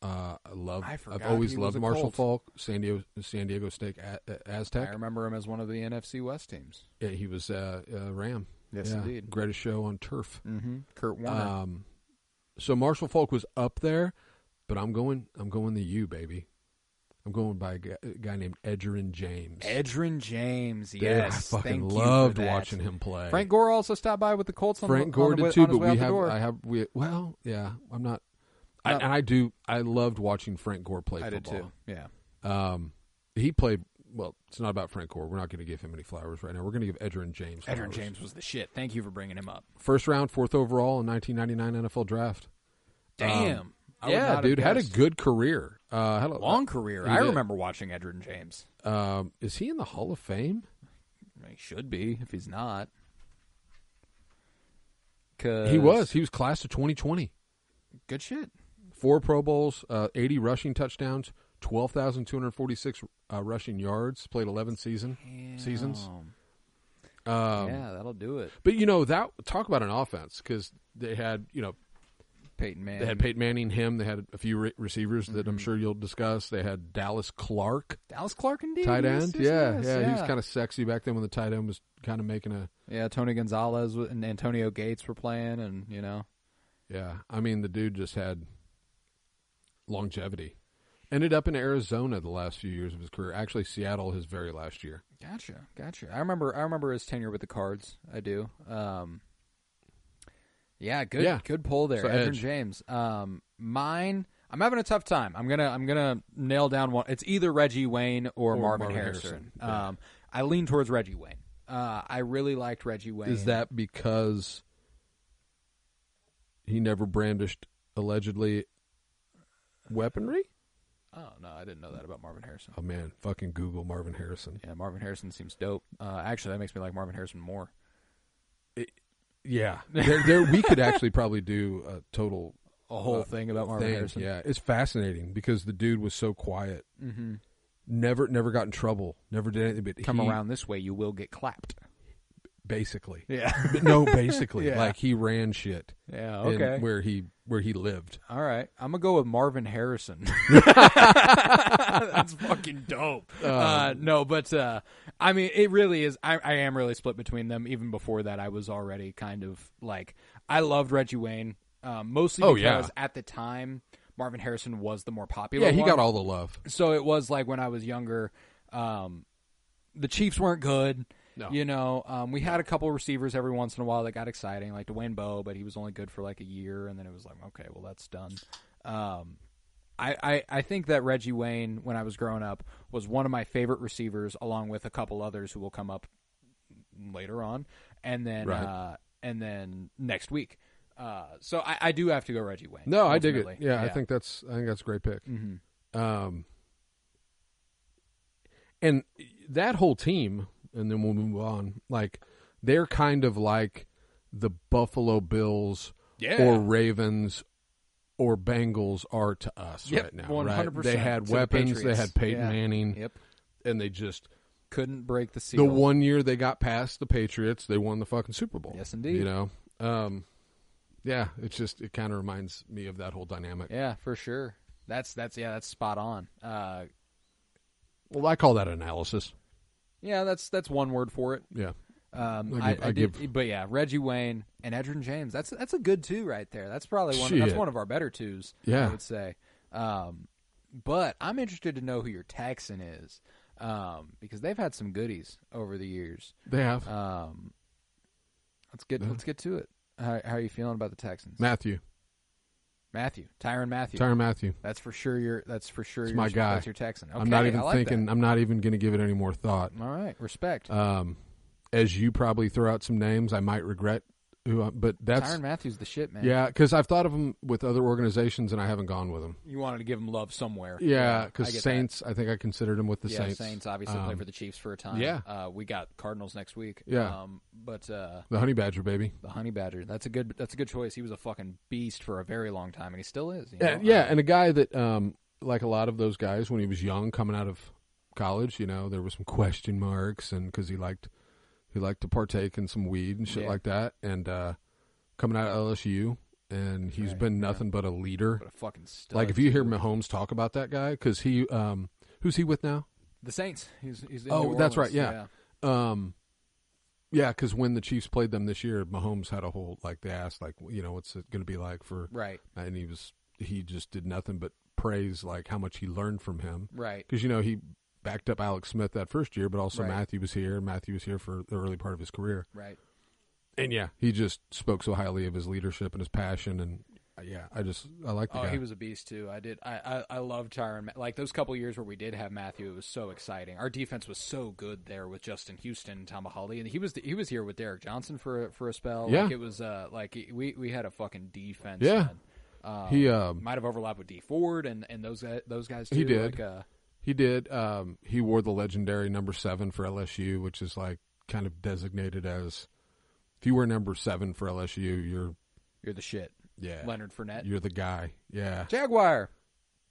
I've always loved Marshall Faulk, San Diego State Aztec. I remember him as one of the NFC West teams. Yeah, he was Ram. Yes, indeed. Greatest show on turf. Mm-hmm. Kurt Warner. So Marshall Faulk was up there, but I'm going the U, baby. I'm going by a guy named Edgerrin James. Edgerrin James, Dude, yes. I fucking loved watching him play. Frank Gore also stopped by with the Colts. Frank Gore did too, but I'm not. I loved watching Frank Gore play football. I did too. Yeah. He played. Well, it's not about Frank Gore. We're not going to give him any flowers right now. We're going to give Edgerrin James flowers. Edgerrin James was the shit. Thank you for bringing him up. First round, 4th overall in 1999 NFL draft. Damn. Yeah, dude, had a good career. Had a long career. I remember watching Edgerrin James. Is he in the Hall of Fame? He should be if he's not. He was class of 2020. Good shit. 4 Pro Bowls, 80 rushing touchdowns, 12,246 rushing yards. Played 11 seasons. Yeah, that'll do it. But that talk about an offense because they had Peyton Manning. They had Peyton Manning, him. They had a few receivers that I'm sure you'll discuss. They had Dallas Clark. Dallas Clark, indeed. Tight end. Yes. He was kind of sexy back then when the tight end was kind of making a... Yeah, Tony Gonzalez and Antonio Gates were playing, and, Yeah, I mean, the dude just had longevity. Ended up in Arizona the last few years of his career. Actually, Seattle his very last year. Gotcha. I remember his tenure with the Cards. I do. Yeah, good pull there, So Edgerrin Edge. James. Mine, I'm having a tough time. I'm gonna nail down one. It's either Reggie Wayne or Marvin Harrison. Yeah. I lean towards Reggie Wayne. I really liked Reggie Wayne. Is that because he never brandished allegedly weaponry? Oh, no, I didn't know that about Marvin Harrison. Oh, man. Fucking Google Marvin Harrison. Yeah, Marvin Harrison seems dope. Actually, that makes me like Marvin Harrison more. Yeah. We could actually probably do a whole thing about Marvin Harrison. Yeah, it's fascinating because the dude was so quiet. Mm-hmm. Never got in trouble. Never did anything. But Come around this way, you will get clapped. Basically. Yeah. No, basically. Yeah. Like, he ran shit. Yeah, okay. Where he lived. All right. I'm going to go with Marvin Harrison. That's fucking dope. No, but, I mean, it really is. I am really split between them. Even before that, I was already kind of like, I loved Reggie Wayne, mostly because at the time, Marvin Harrison was the more popular one. Yeah, he got all the love. So it was like when I was younger, the Chiefs weren't good. No. You know, we had a couple receivers every once in a while that got exciting, like Dwayne Bowe, but he was only good for like a year, and then it was like, okay, well, that's done. I think that Reggie Wayne, when I was growing up, was one of my favorite receivers, along with a couple others who will come up later on, and then next week. So I do have to go Reggie Wayne. No, ultimately. I dig it. Yeah, yeah, I think that's a great pick. Mm-hmm. And that whole team, and then we'll move on. Like, they're kind of like the Buffalo Bills or Ravens or Bengals are to us right now. 100%. Right? They had weapons. They had Peyton Manning. And they just couldn't break the seal. The 1 year they got past the Patriots, they won the fucking Super Bowl. Yes, indeed. You know? Yeah, it kind of reminds me of that whole dynamic. Yeah, for sure. That's spot on. Well, I call that analysis. Yeah, that's one word for it. Yeah. But yeah, Reggie Wayne and Edgerrin James. That's a good two right there. That's probably one of our better twos. Yeah. I would say. But I'm interested to know who your Texan is, because they've had some goodies over the years. They have. Let's get to it. How are you feeling about the Texans? Tyrann Mathieu. That's for sure. It's my guy. That's your Texan. Okay, I'm not even thinking. I'm not even going to give it any more thought. All right, respect. As you probably throw out some names, I might regret. But that's Tyrann Mathieu's the shit, man. Yeah, because I've thought of him with other organizations, and I haven't gone with him. You wanted to give him love somewhere. Yeah, because Saints. I think I considered him with the Saints. Saints obviously played for the Chiefs for a time. Yeah, we got Cardinals next week. Yeah, but the Honey Badger, baby. The Honey Badger. That's a good choice. He was a fucking beast for a very long time, and he still is. You know? Yeah, and a guy that, like a lot of those guys, when he was young, coming out of college, you know, there were some question marks, and because he liked to partake in some weed and shit like that, and coming out of LSU, and he's been nothing but a leader. But a fucking stud. Like, if you hear Mahomes talk about that guy, because he, who's he with now? The Saints. He's in New Orleans. That's right. Yeah. Yeah. Because when the Chiefs played them this year, Mahomes had a whole, like, they asked, like, you know, what's it going to be like for right, and he just did nothing but praise like how much he learned from him, right? Because, you know, he backed up Alex Smith that first year, but also right. Matthew was here for the early part of his career, right? And yeah, he just spoke so highly of his leadership and his passion, and I like the guy. He was a beast too. I loved Tyrann. Like those couple years where we did have Matthew, it was so exciting. Our defense was so good there with Justin Houston and Tomahawley, and he was here with Derek Johnson for a spell. Yeah, like it was we had a fucking defense. Yeah, he might have overlapped with D Ford and those guys too. He did. Like, he did. He wore the legendary number 7 for LSU, which is like kind of designated as. If you wear number 7 for LSU, you're the shit. Yeah. Leonard Fournette. You're the guy. Yeah. Jaguar.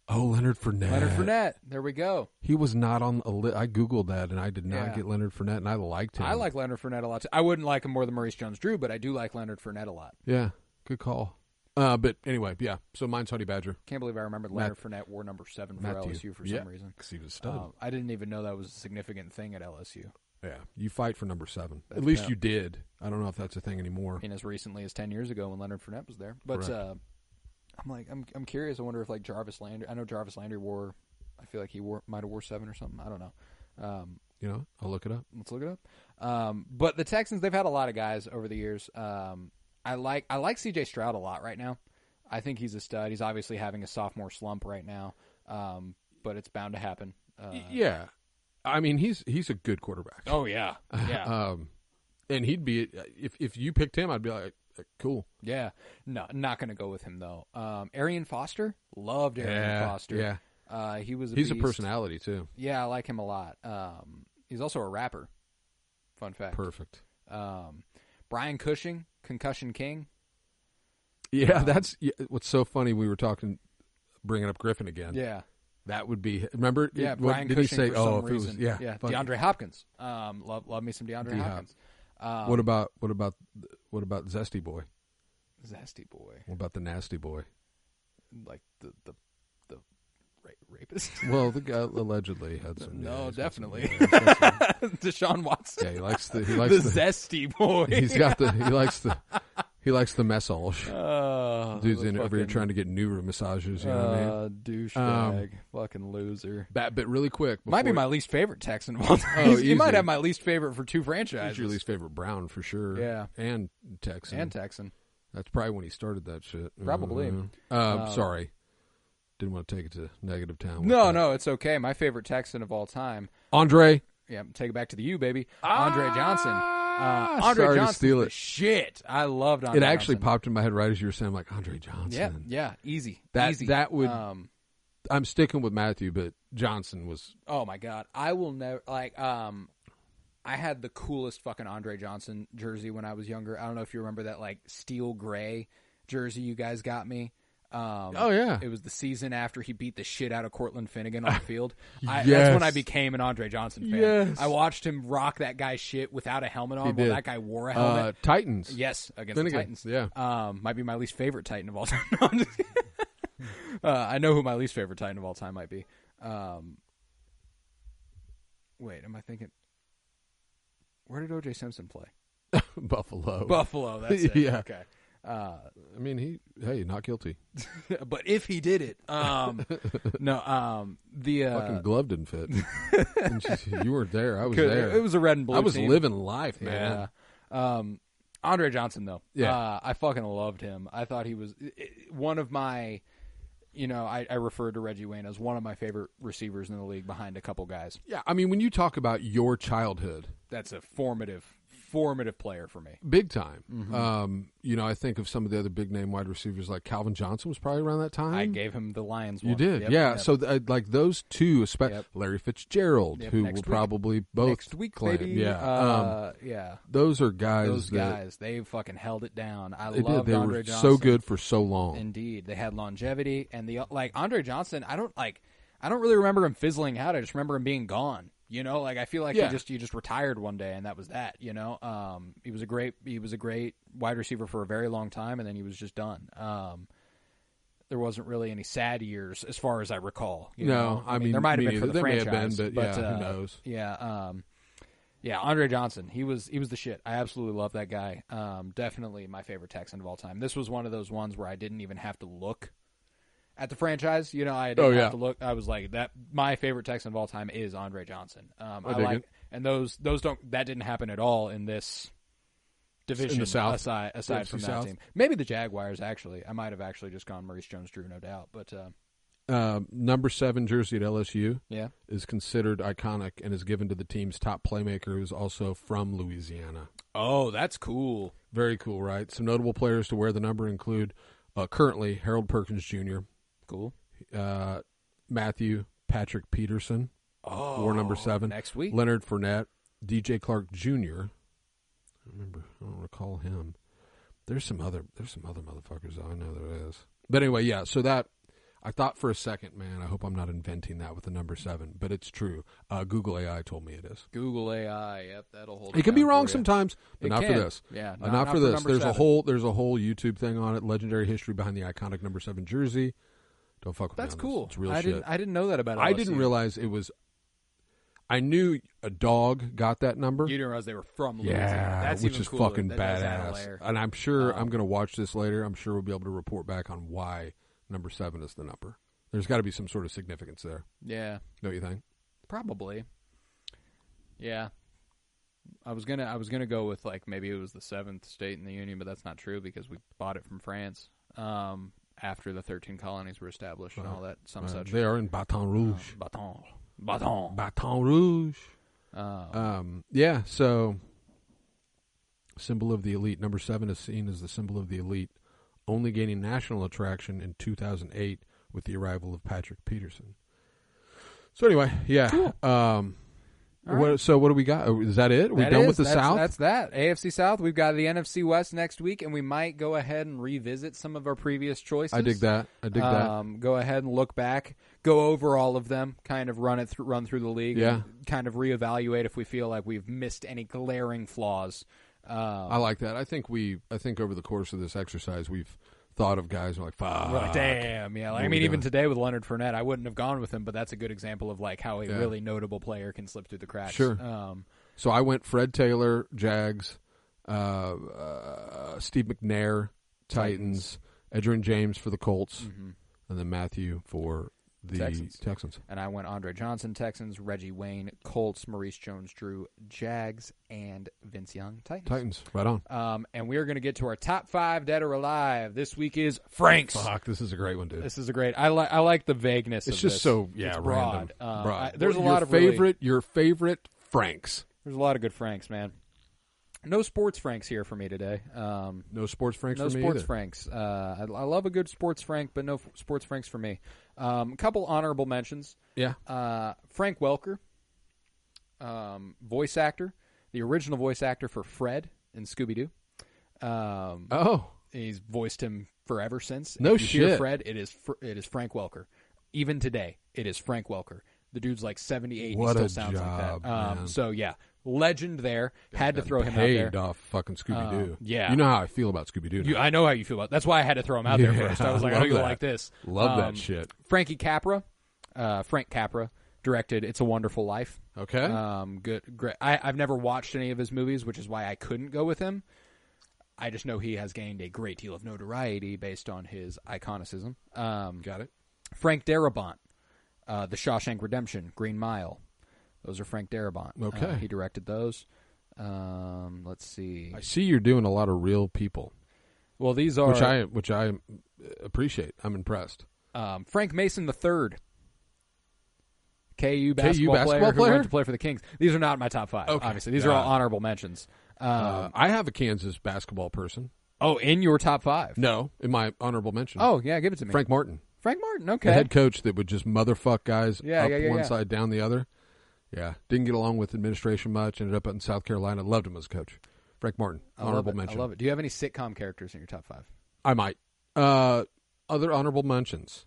Oh, Leonard Fournette. There we go. He was not on a list. I Googled that, and I did not get Leonard Fournette, and I liked him. I like Leonard Fournette a lot, too. I wouldn't like him more than Maurice Jones-Drew, but I do like Leonard Fournette a lot. Yeah. Good call. But anyway, yeah. So mine's Honey Badger. Can't believe I remembered Leonard Fournette wore number 7 for LSU for some reason. Because he was a stud. I didn't even know that was a significant thing at LSU. Yeah, you fight for number 7. That's at least you did. I don't know if that's a thing anemiore. And as recently as 10 years ago when Leonard Fournette was there. But I'm curious. I wonder if like Jarvis Landry. I know Jarvis Landry wore. I feel like he might have wore 7 or something. I don't know. You know, I'll look it up. Let's look it up. But the Texans, they've had a lot of guys over the years. I like C.J. Stroud a lot right now. I think he's a stud. He's obviously having a sophomore slump right now, but it's bound to happen. Yeah. I mean, he's a good quarterback. Oh yeah, yeah. And he'd be if you picked him, I'd be like, cool. Yeah. No, not going to go with him though. Arian Foster, loved Arian Foster. Yeah. He's a personality too. Yeah, I like him a lot. He's also a rapper. Fun fact. Perfect. Brian Cushing, Concussion King. Yeah, that's what's so funny. We were bringing up Griffin again. Yeah. That would be. Remember? Yeah, Brian Cushing. Did he say? For some reason. Yeah. Funny. DeAndre Hopkins. Love me some DeAndre Hopkins. What about Zesty Boy? Zesty Boy. What about the Nasty Boy? Like the rapist. Well, the guy allegedly had some. No, definitely. Deshaun Watson. Yeah, he likes the Zesty Boy. He likes the massage. Dude's in over here trying to get new massages. You know what I mean? Douchebag, fucking loser. But really quick, might be my least favorite Texan of all time. He might have my least favorite for two franchises. He's your least favorite Brown for sure. Yeah, and Texan. That's probably when he started that shit. Probably. Sorry, didn't want to take it to negative town. No, it's okay. My favorite Texan of all time, Andre. Yeah, take it back to the U, baby. Andre Johnson. Andre Johnson, steal it. Shit, I loved Andre. It actually Johnson. popped in my head right as you were saying, like Andre Johnson. Yeah, easy. That would. I'm sticking with Matthew, but Johnson was. Oh my god, I will never like. I had the coolest fucking Andre Johnson jersey when I was younger. I don't know if you remember that like steel gray jersey you guys got me. Oh yeah, it was the season after he beat the shit out of Cortland Finnegan on the field. Yes. That's when I became an Andre Johnson fan. Yes. I watched him rock that guy's shit without a helmet on. Well, that guy wore a helmet. Titans, yes, against Finnegan. the Titans. Yeah, might be my least favorite Titan of all time. No, I'm just I know who my least favorite Titan of all time might be. Wait, am I thinking? Where did O.J. Simpson play? Buffalo. That's it. Yeah. Okay. I mean, not guilty. But if he did it, the fucking glove didn't fit. You weren't there. I was there. It was a red and blue. I was team. living life, man. Yeah. Andre Johnson, though. Yeah. I fucking loved him. I thought he was one of my. I referred to Reggie Wayne as one of my favorite receivers in the league, behind a couple guys. Yeah, I mean, when you talk about your childhood, that's a formative player for me. Big time. Mm-hmm. I think of some of the other big name wide receivers, like Calvin Johnson was probably around that time. I gave him the Lions one. You did, yep, yeah. Yep. So like those two, especially Larry Fitzgerald, who will probably both next week, claim. maybe. Yeah, yeah. Those are guys. They fucking held it down. They loved did. They Andre were Johnson. so good for so long. Indeed, they had longevity, and Andre Johnson. I don't really remember him fizzling out. I just remember him being gone. I feel like he just retired one day, and that was that. He was a great wide receiver for a very long time, and then he was just done. There wasn't really any sad years, as far as I recall. I mean, there might have been for the franchise, but who knows? Yeah, Andre Johnson, he was the shit. I absolutely love that guy. Definitely my favorite Texan of all time. This was one of those ones where I didn't even have to look at the franchise. I didn't have to look. I was like, that. My favorite Texan of all time is Andre Johnson. And those don't. That didn't happen at all in this division. In the South, aside from that South. team, maybe the Jaguars. Actually, I might have actually just gone Maurice Jones-Drew, no doubt. But number 7 jersey at LSU, is considered iconic and is given to the team's top playmaker, who's also from Louisiana. Oh, that's cool. Very cool, right? Some notable players to wear the number include currently Harold Perkins Jr. Cool. Matthew Patrick Peterson wore number 7 next week. Leonard Fournette, DJ Clark Jr. I don't recall him. There's some other motherfuckers though. I know there is. But anyway, yeah. So that I thought for a second, man. I hope I'm not inventing that with the number 7, but it's true. Google AI told me it is. Google AI, yep, that'll hold. It can be wrong sometimes, but not for this. Yeah, not for this. There's a whole YouTube thing on it. Legendary history behind the iconic number 7 jersey. Don't fuck with me. That's on cool. This. It's real shit. I didn't know that about LSU. I didn't realize it was. I knew a dog got that number. You didn't realize they were from Louisiana. Yeah, that's which even is cooler. fucking that badass. And I'm sure I'm going to watch this later. I'm sure we'll be able to report back on why number 7 is the number. There's got to be some sort of significance there. Yeah. Don't you think? Probably. Yeah. I was gonna go with like maybe it was the 7th state in the Union, but that's not true because we bought it from France after the 13 colonies were established and all that. Such. They are in Baton Rouge. Baton. Baton Rouge. Yeah, so symbol of the elite. Number 7 is seen as the symbol of the elite, only gaining national attraction in 2008 with the arrival of Patrick Peterson. So anyway, yeah. Cool. Right. So what do we got? Is that it? Are we done with the South? That's that. AFC South. We've got the NFC West next week, and we might go ahead and revisit some of our previous choices. I dig that. Go ahead and look back, go over all of them, kind of run through the league, and kind of reevaluate if we feel like we've missed any glaring flaws. I like that. I think over the course of this exercise, we've thought of guys who are like, fuck. We're like, damn, yeah. Like, I mean, even today with Leonard Fournette, I wouldn't have gone with him, but that's a good example of like how a really notable player can slip through the cracks. Sure. So I went Fred Taylor, Jags, Steve McNair, Titans, Edgerrin James for the Colts, and then Matthew for the Texans. And I went Andre Johnson, Texans, Reggie Wayne, Colts, Maurice Jones-Drew, Jags, and Vince Young, Titans. Right on. And we are going to get to our top 5 dead or alive. This week is Franks. Fuck, this is a great one, dude. This is a great. I like the vagueness. It's of just this. so it's random. Broad. There's a your lot of your favorite Franks. There's a lot of good Franks, man. No sports Franks here for me today. No sports Franks for me No sports either. Franks. I love a good sports Frank, but no sports Franks for me. A couple honorable mentions. Yeah. Frank Welker, voice actor, the original voice actor for Fred in Scooby-Doo. He's voiced him forever since. No if you shit. hear Fred, it is Frank Welker. Even today, it is Frank Welker. The dude's like 78. What he a still sounds job, like that. man. So yeah, legend there. Had to throw him out Paid there. off fucking Scooby-Doo. Yeah. You know how I feel about Scooby-Doo. I know how you feel about it. That's why I had to throw him out there first. I was like, I know you like this. Love that shit. Frank Capra directed It's a Wonderful Life. Okay. Good, great. I've never watched any of his movies, which is why I couldn't go with him. I just know he has gained a great deal of notoriety based on his iconicism. Got it. Frank Darabont, The Shawshank Redemption, Green Mile. Those are Frank Darabont. Okay. He directed those. Let's see. I see you're doing a lot of real people. Well, these are which I appreciate. I'm impressed. Frank Mason III. KU basketball player who went to play for the Kings. These are not my top 5, obviously. These are all honorable mentions. I have a Kansas basketball person. Oh, in your top 5? No, in my honorable mention. Oh, yeah, give it to me. Frank Martin. Frank Martin, okay. The head coach that would just motherfuck guys up one yeah. side, down the other. Yeah. Didn't get along with administration much. Ended up in South Carolina. Loved him as a coach. Frank Martin. Honorable mention. I love it. Do you have any sitcom characters in your top 5? I might. Other honorable mentions.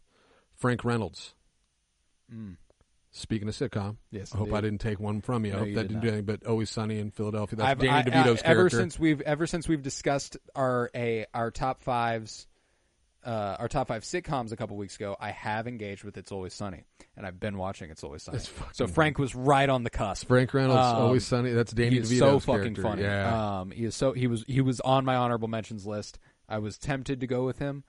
Frank Reynolds. Speaking of sitcom, yes, I hope I didn't take one from you. I hope that didn't do anything. But Always Sunny in Philadelphia. That's Danny DeVito's character. Ever since we've discussed our top 5s, our top 5 sitcoms a couple weeks ago, I have engaged with It's Always Sunny, and I've been watching It's Always Sunny. So Frank was right on the cusp. Frank Reynolds, Always Sunny. That's Danny DeVito's so fucking character. funny. Yeah. He was on my honorable mentions list. I was tempted to go with him.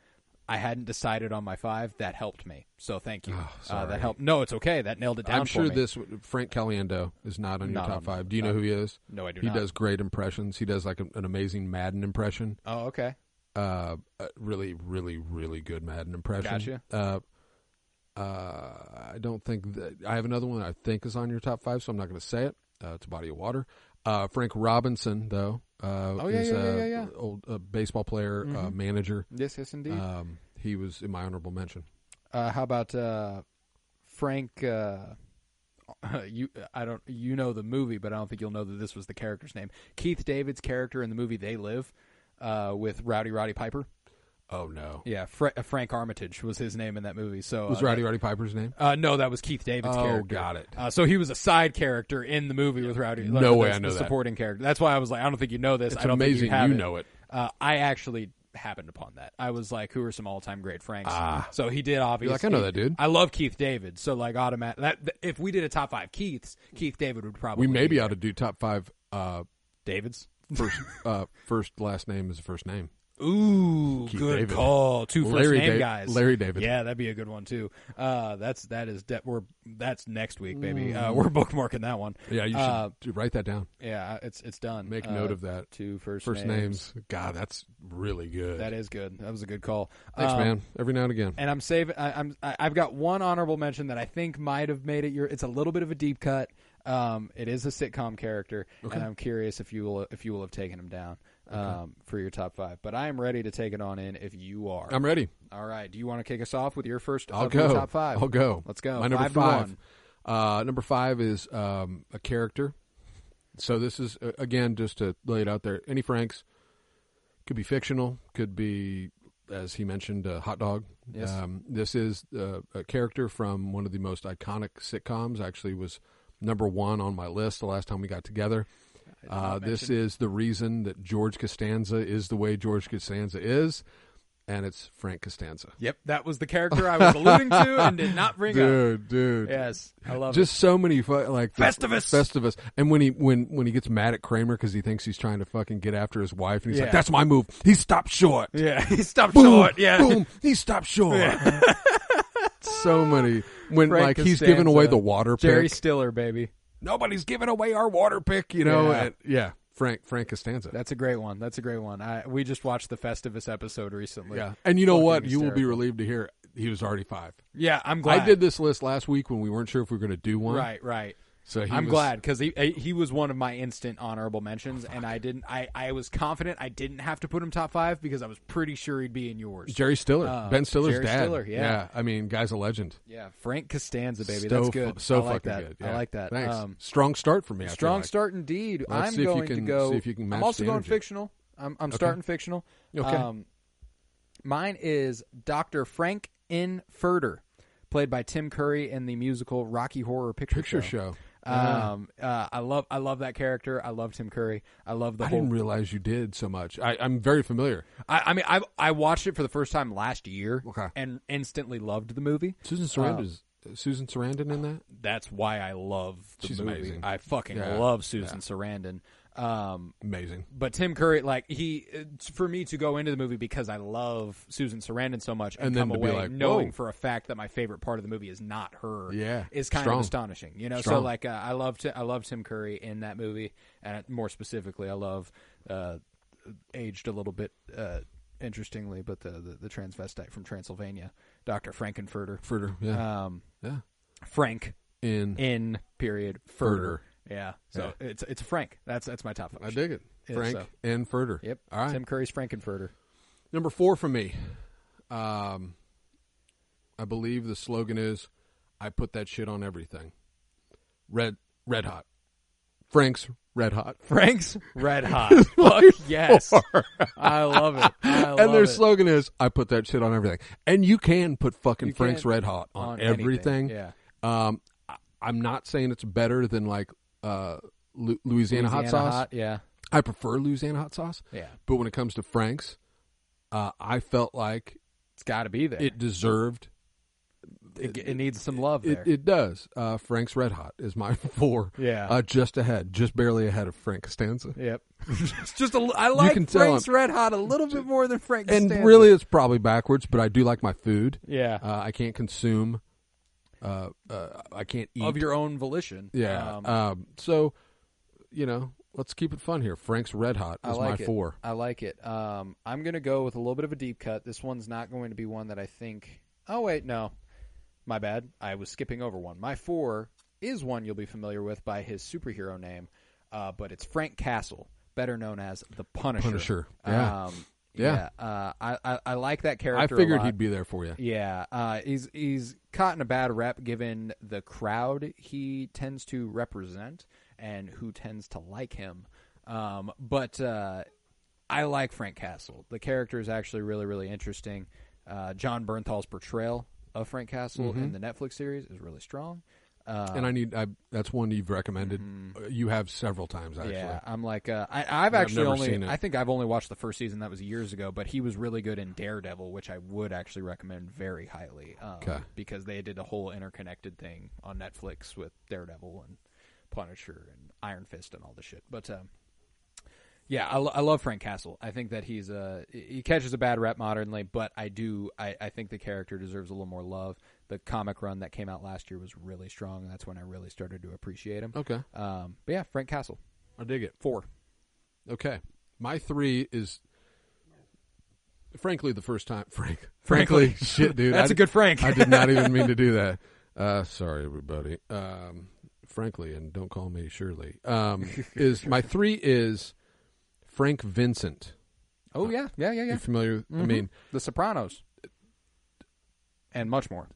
I hadn't decided on my 5. That helped me. So thank you. That helped. No, it's okay. That nailed it down for me. I'm sure Frank Caliendo is not on your top 5. Do you know who he is? No, I do not. He does great impressions. He does like an amazing Madden impression. Oh, okay. Really, really, really good Madden impression. Gotcha. I don't think I have another one that I think is on your top 5, so I'm not going to say it. It's a body of water. Frank Robinson, though, is old baseball player, manager. Yes, indeed. He was in my honorable mention. How about Frank? You know the movie, but I don't think you'll know that this was the character's name. Keith David's character in the movie They Live, with Roddy Piper. Oh no! Yeah, Frank Armitage was his name in that movie. So was Roddy Piper's name? No, that was Keith David's character. Oh, got it. So he was a side character in the movie with Rowdy. No way I know that. Supporting character. That's why I was like, I don't think you know this. It's I don't amazing think you know it. I actually happened upon that. I was like, who are some all-time great Franks? So he did obviously. You're like, I know that dude. I love Keith David. So like if we did a top 5 Keiths, Keith David would probably. We maybe ought to do top 5 Davids. First last name is the first name. Ooh, Keith good David. call. Two first-name guys. Larry David. Yeah, that'd be a good one too. That's next week, baby. We're bookmarking that one. Yeah, you should write that down. Yeah, it's done. Make note of that. Two first names. God, that's really good. That is good. That was a good call. Thanks, man. Every now and again. And I'm saving. I've got one honorable mention that I think might have made it. It's a little bit of a deep cut. It is a sitcom character, and I'm curious if you will have taken him down for your top 5. But I am ready to take it on in if you are. I'm ready. All right. Do you want to kick us off with your first? I'll go. Your top 5. I'll go. Let's go. My number 5. Number 5 is a character. So this is again just to lay it out there. Any Franks could be fictional, could be, as he mentioned, a hot dog. Yes. This is a character from one of the most iconic sitcoms. Actually, was number 1 on my list the last time we got together. This is the reason that George Costanza is the way George Costanza is, and it's Frank Costanza. Yep, that was the character I was alluding to and did not bring up. Dude. Yes, I love just so many like Festivus. And when he gets mad at Kramer because he thinks he's trying to fucking get after his wife, and he's like, Yeah. "That's my move." He stopped short. Yeah, he stopped Boom, short. Yeah, boom. He stopped short. Yeah. So many when Frank like he's Costanza. giving away the water pick. Jerry Stiller, baby. Nobody's giving away our water pick, you know. Yeah. Frank Costanza. That's a great one. We just watched the Festivus episode recently. Yeah, and you know Fucking what? You will be hysterical. relieved to hear he was already 5. Yeah, I'm glad. I did this list last week when we weren't sure if we were going to do one. Right. So I'm glad because he was one of my instant honorable mentions, and I was confident I didn't have to put him top 5 because I was pretty sure he'd be in yours. Jerry Stiller, Ben Stiller's Jerry dad. Stiller, yeah. I mean, guy's a legend. Yeah, Frank Costanza, baby. So That's good. So I like fucking that. good. Yeah. I like that. Thanks. Strong start for me. I feel Strong like. start indeed. Let's I'm see if you going can- to go. see if you can match I'm also the going energy. fictional. I'm starting fictional. Okay. Mine is Dr. Frank N. Furter, played by Tim Curry in the musical Rocky Horror Picture Show. I love that character. I love Tim Curry. I love the I whole. didn't realize you did so much. I'm very familiar. I mean, I watched it for the first time last year Okay. and instantly loved the movie. Susan Sarandon in that? That's why I love the She's movie. amazing. I fucking Yeah. love Susan Sarandon. Amazing. But Tim Curry, like for me to go into the movie because I love Susan Sarandon so much and then come to be away like, knowing whoa. for a fact that my favorite part of the movie is not her, Yeah. is kind Strong. of astonishing. You know, Strong. so like I love Tim Curry in that movie, and more specifically, I love aged a little bit interestingly, but the transvestite from Transylvania, Dr. Frankenfurter. Furter, yeah. Frank In period Furter. Yeah, so it's a Frank. That's my top 5. I dig it. Frank so. and Furter. Yep. All right. Tim Curry's Frankenfurter. Number 4 for me. I believe the slogan is, "I put that shit on everything." Red Hot. Frank's Red Hot. Frank's Red Hot. Fuck yes. I love it. And their slogan is, "I put that shit on everything." And you can put fucking Frank's Red Hot on everything. Anything. Yeah. I'm not saying it's better than like Louisiana hot sauce. Yeah. I prefer Louisiana hot sauce. Yeah. But when it comes to Frank's, I felt like It's got to be there. it deserved. It needs some love there. It does. Frank's Red Hot is my 4. Yeah. Just barely ahead of Frank Costanza. Yep. It's just I like can tell Frank's Red Hot a little bit more than Frank Costanza. And really, it's probably backwards, but I do like my food. Yeah. I can't consume. I can't eat of your own volition. Yeah. So, let's keep it fun here. Frank's Red Hot is my 4. I like it. I'm going to go with a little bit of a deep cut. This one's not going to be one that I think... Oh, wait, no. My bad. I was skipping over one. My 4 is one you'll be familiar with by his superhero name, but it's Frank Castle, better known as the Punisher. Yeah. Yeah. I like that character. I figured a lot. he'd be there for you. Yeah. He's caught in a bad rep given the crowd he tends to represent and who tends to like him. But I like Frank Castle. The character is actually really, really interesting. John Bernthal's portrayal of Frank Castle in the Netflix series is really strong. And that's one you've recommended. You have several times, actually. Yeah, I'm like, I've actually never only, seen it. I think I've only watched the first season. That was years ago, but he was really good in Daredevil, which I would actually recommend very highly. Because they did a whole interconnected thing on Netflix with Daredevil and Punisher and Iron Fist and all this shit. But Yeah, I love Frank Castle. I think that he catches a bad rep modernly, but I think the character deserves a little more love. The comic run that came out last year was really strong, and that's when I really started to appreciate him. Okay. But yeah, Frank Castle. I dig it. 4. Okay. My 3 is, frankly, the first time. Frankly. Shit, dude. That's a good Frank. I did not even mean to do that. Sorry, everybody. Frankly, and don't call me Shirley. My 3 is Frank Vincent. Oh, yeah. You familiar with, Mm-hmm. I mean, The Sopranos. And much more.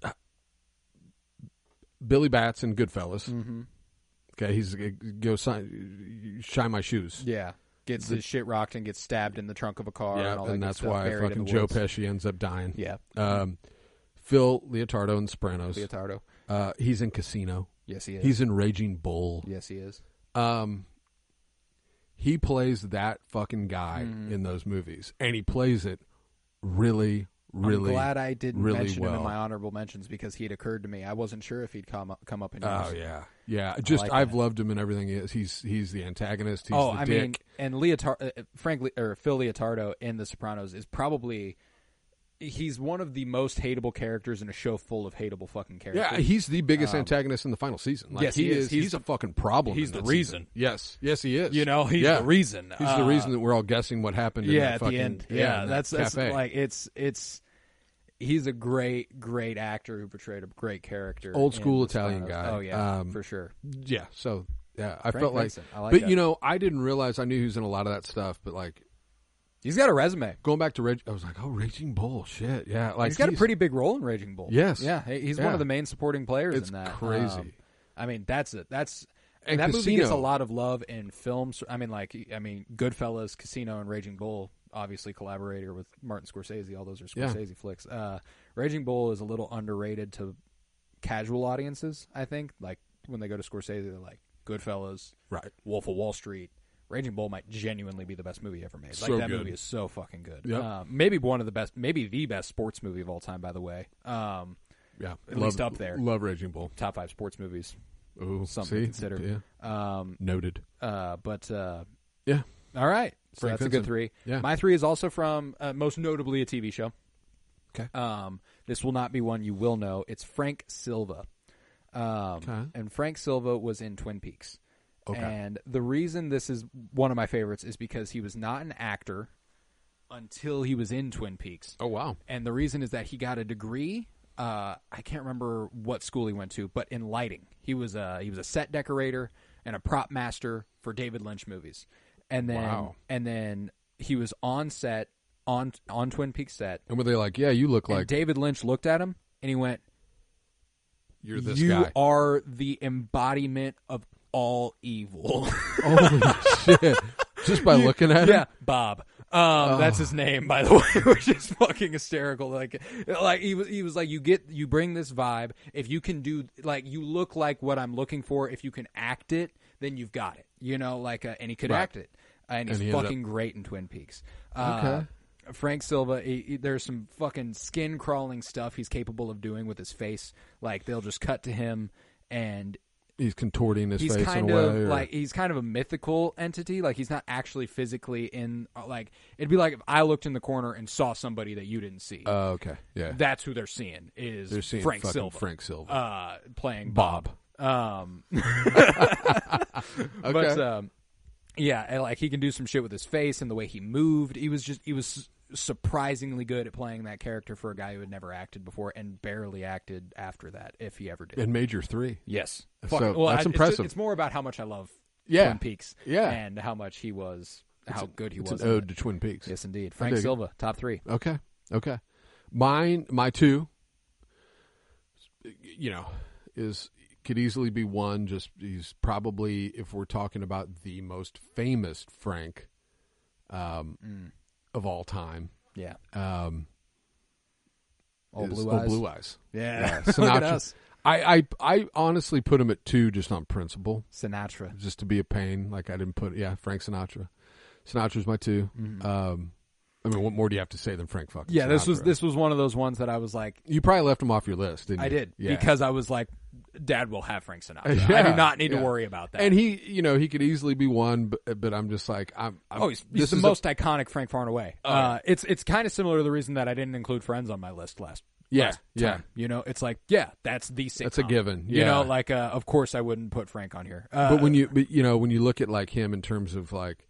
Billy Bats in Goodfellas. Mm-hmm. Okay, he's shine my shoes. Yeah. Gets his shit rocked and gets stabbed in the trunk of a car. Yeah, and all that and good that's stuff, why buried in fucking the Joe woods. Pesci ends up dying. Yeah. Phil Leotardo in Sopranos. Leotardo. He's in Casino. Yes, he is. He's in Raging Bull. Yes, he is. He plays that fucking guy in those movies, and he plays it really, really. I'm glad I didn't really mention him well. in my honorable mentions because he'd occurred to me. I wasn't sure if he'd come up in yours. Oh yeah. I've loved him in everything he is. He's the antagonist. He's the dick. Mean, and Phil Leotardo in The Sopranos is probably. He's one of the most hateable characters in a show full of hateable fucking characters. Yeah, he's the biggest antagonist in the final season. Like, yes, he is. He's a fucking problem. He's in that the reason. Season. Yes, he is. He's the reason. He's the reason that we're all guessing what happened. In that at fucking, the end. in that's cafe. like it's. He's a great actor who portrayed a great character. Old school in The Italian Sopranos. guy. Oh yeah, for sure. Yeah. So yeah, I Frank felt like. Vincent. I like but that. I didn't realize. I knew he was in a lot of that stuff, but like. He's got a resume. Going back to I was like, oh, Raging Bull, shit, yeah. Like he's got a pretty big role in Raging Bull. Yes, yeah, he's one of the main supporting players it's in that. Crazy. I mean, that's it. And that Casino. movie gets a lot of love in films. I mean, Goodfellas, Casino, and Raging Bull. Obviously, collaborator with Martin Scorsese. All those are Scorsese flicks. Raging Bull is a little underrated to casual audiences. I think, like when they go to Scorsese, they're like Goodfellas, right? Wolf of Wall Street. Raging Bull might genuinely be the best movie ever made. So that good. movie is so fucking good. Yep. Maybe one of the best, maybe the best sports movie of all time, by the way. Yeah. At least up there. Love Raging Bull. Top 5 sports movies. Ooh, Something to consider. Yeah. Noted. Yeah. All right. So Frank that's a good 3. Yeah. My 3 is also from, most notably, a TV show. Okay. This will not be one you will know. It's Frank Silva. And Frank Silva was in Twin Peaks. Okay. And the reason this is one of my favorites is because he was not an actor until he was in Twin Peaks. Oh, wow. And the reason is that he got a degree. I can't remember what school he went to, but in lighting. He was a set decorator and a prop master for David Lynch movies. And then he was on set on Twin Peaks set. And were they like, yeah, you look like David Lynch looked at him and he went, you're this you guy. are the embodiment of all evil. Holy shit. Just by looking at him? Yeah, Bob. That's his name, by the way, which is fucking hysterical. Like he was like, you bring this vibe. If you can do, like, you look like what I'm looking for. If you can act it, then you've got it. And he could act it. And he's fucking great in Twin Peaks. Okay. Frank Silva, there's some fucking skin crawling stuff he's capable of doing with his face. Like, they'll just cut to him and he's contorting his face kind in a of way. like he's kind of a mythical entity. Like, he's not actually physically in. Like, it'd be like if I looked in the corner and saw somebody that you didn't see. Okay, yeah. That's who they're seeing. They're seeing Frank Silva. Frank Silva playing Bob. Okay. Okay. But yeah, and, like, he can do some shit with his face and the way he moved. He was surprisingly good at playing that character for a guy who had never acted before and barely acted after that, if he ever did. In Major 3. Yes. So that's impressive. It's more about how much I love Yeah. Twin Peaks. Yeah. And how much he was, how good he was. It's an ode to Twin Peaks. Yes, indeed. Frank Silva, top 3. Okay. My 2, could easily be 1. Just he's probably, if we're talking about the most famous Frank of all time. Yeah. Blue Eyes. Yeah. Sinatra. Look at us. I honestly put him at 2 just on principle. Sinatra. Just to be a pain. Like, I didn't put, Frank Sinatra. Sinatra's my 2. Mm-hmm. I mean, what more do you have to say than Frank fucking Yeah, Sinatra? this was one of those ones that I was like... You probably left him off your list, didn't you? I did, yeah. because I was like, Dad will have Frank Sinatra. Yeah, I do not need to worry about that. And he, he could easily be one, but I'm just like, he's the most iconic Frank far and away. It's kind of similar to the reason that I didn't include Friends on my list last time. It's like, that's the sitcom. That's a given. Of course I wouldn't put Frank on here. But when you look at like him in terms of like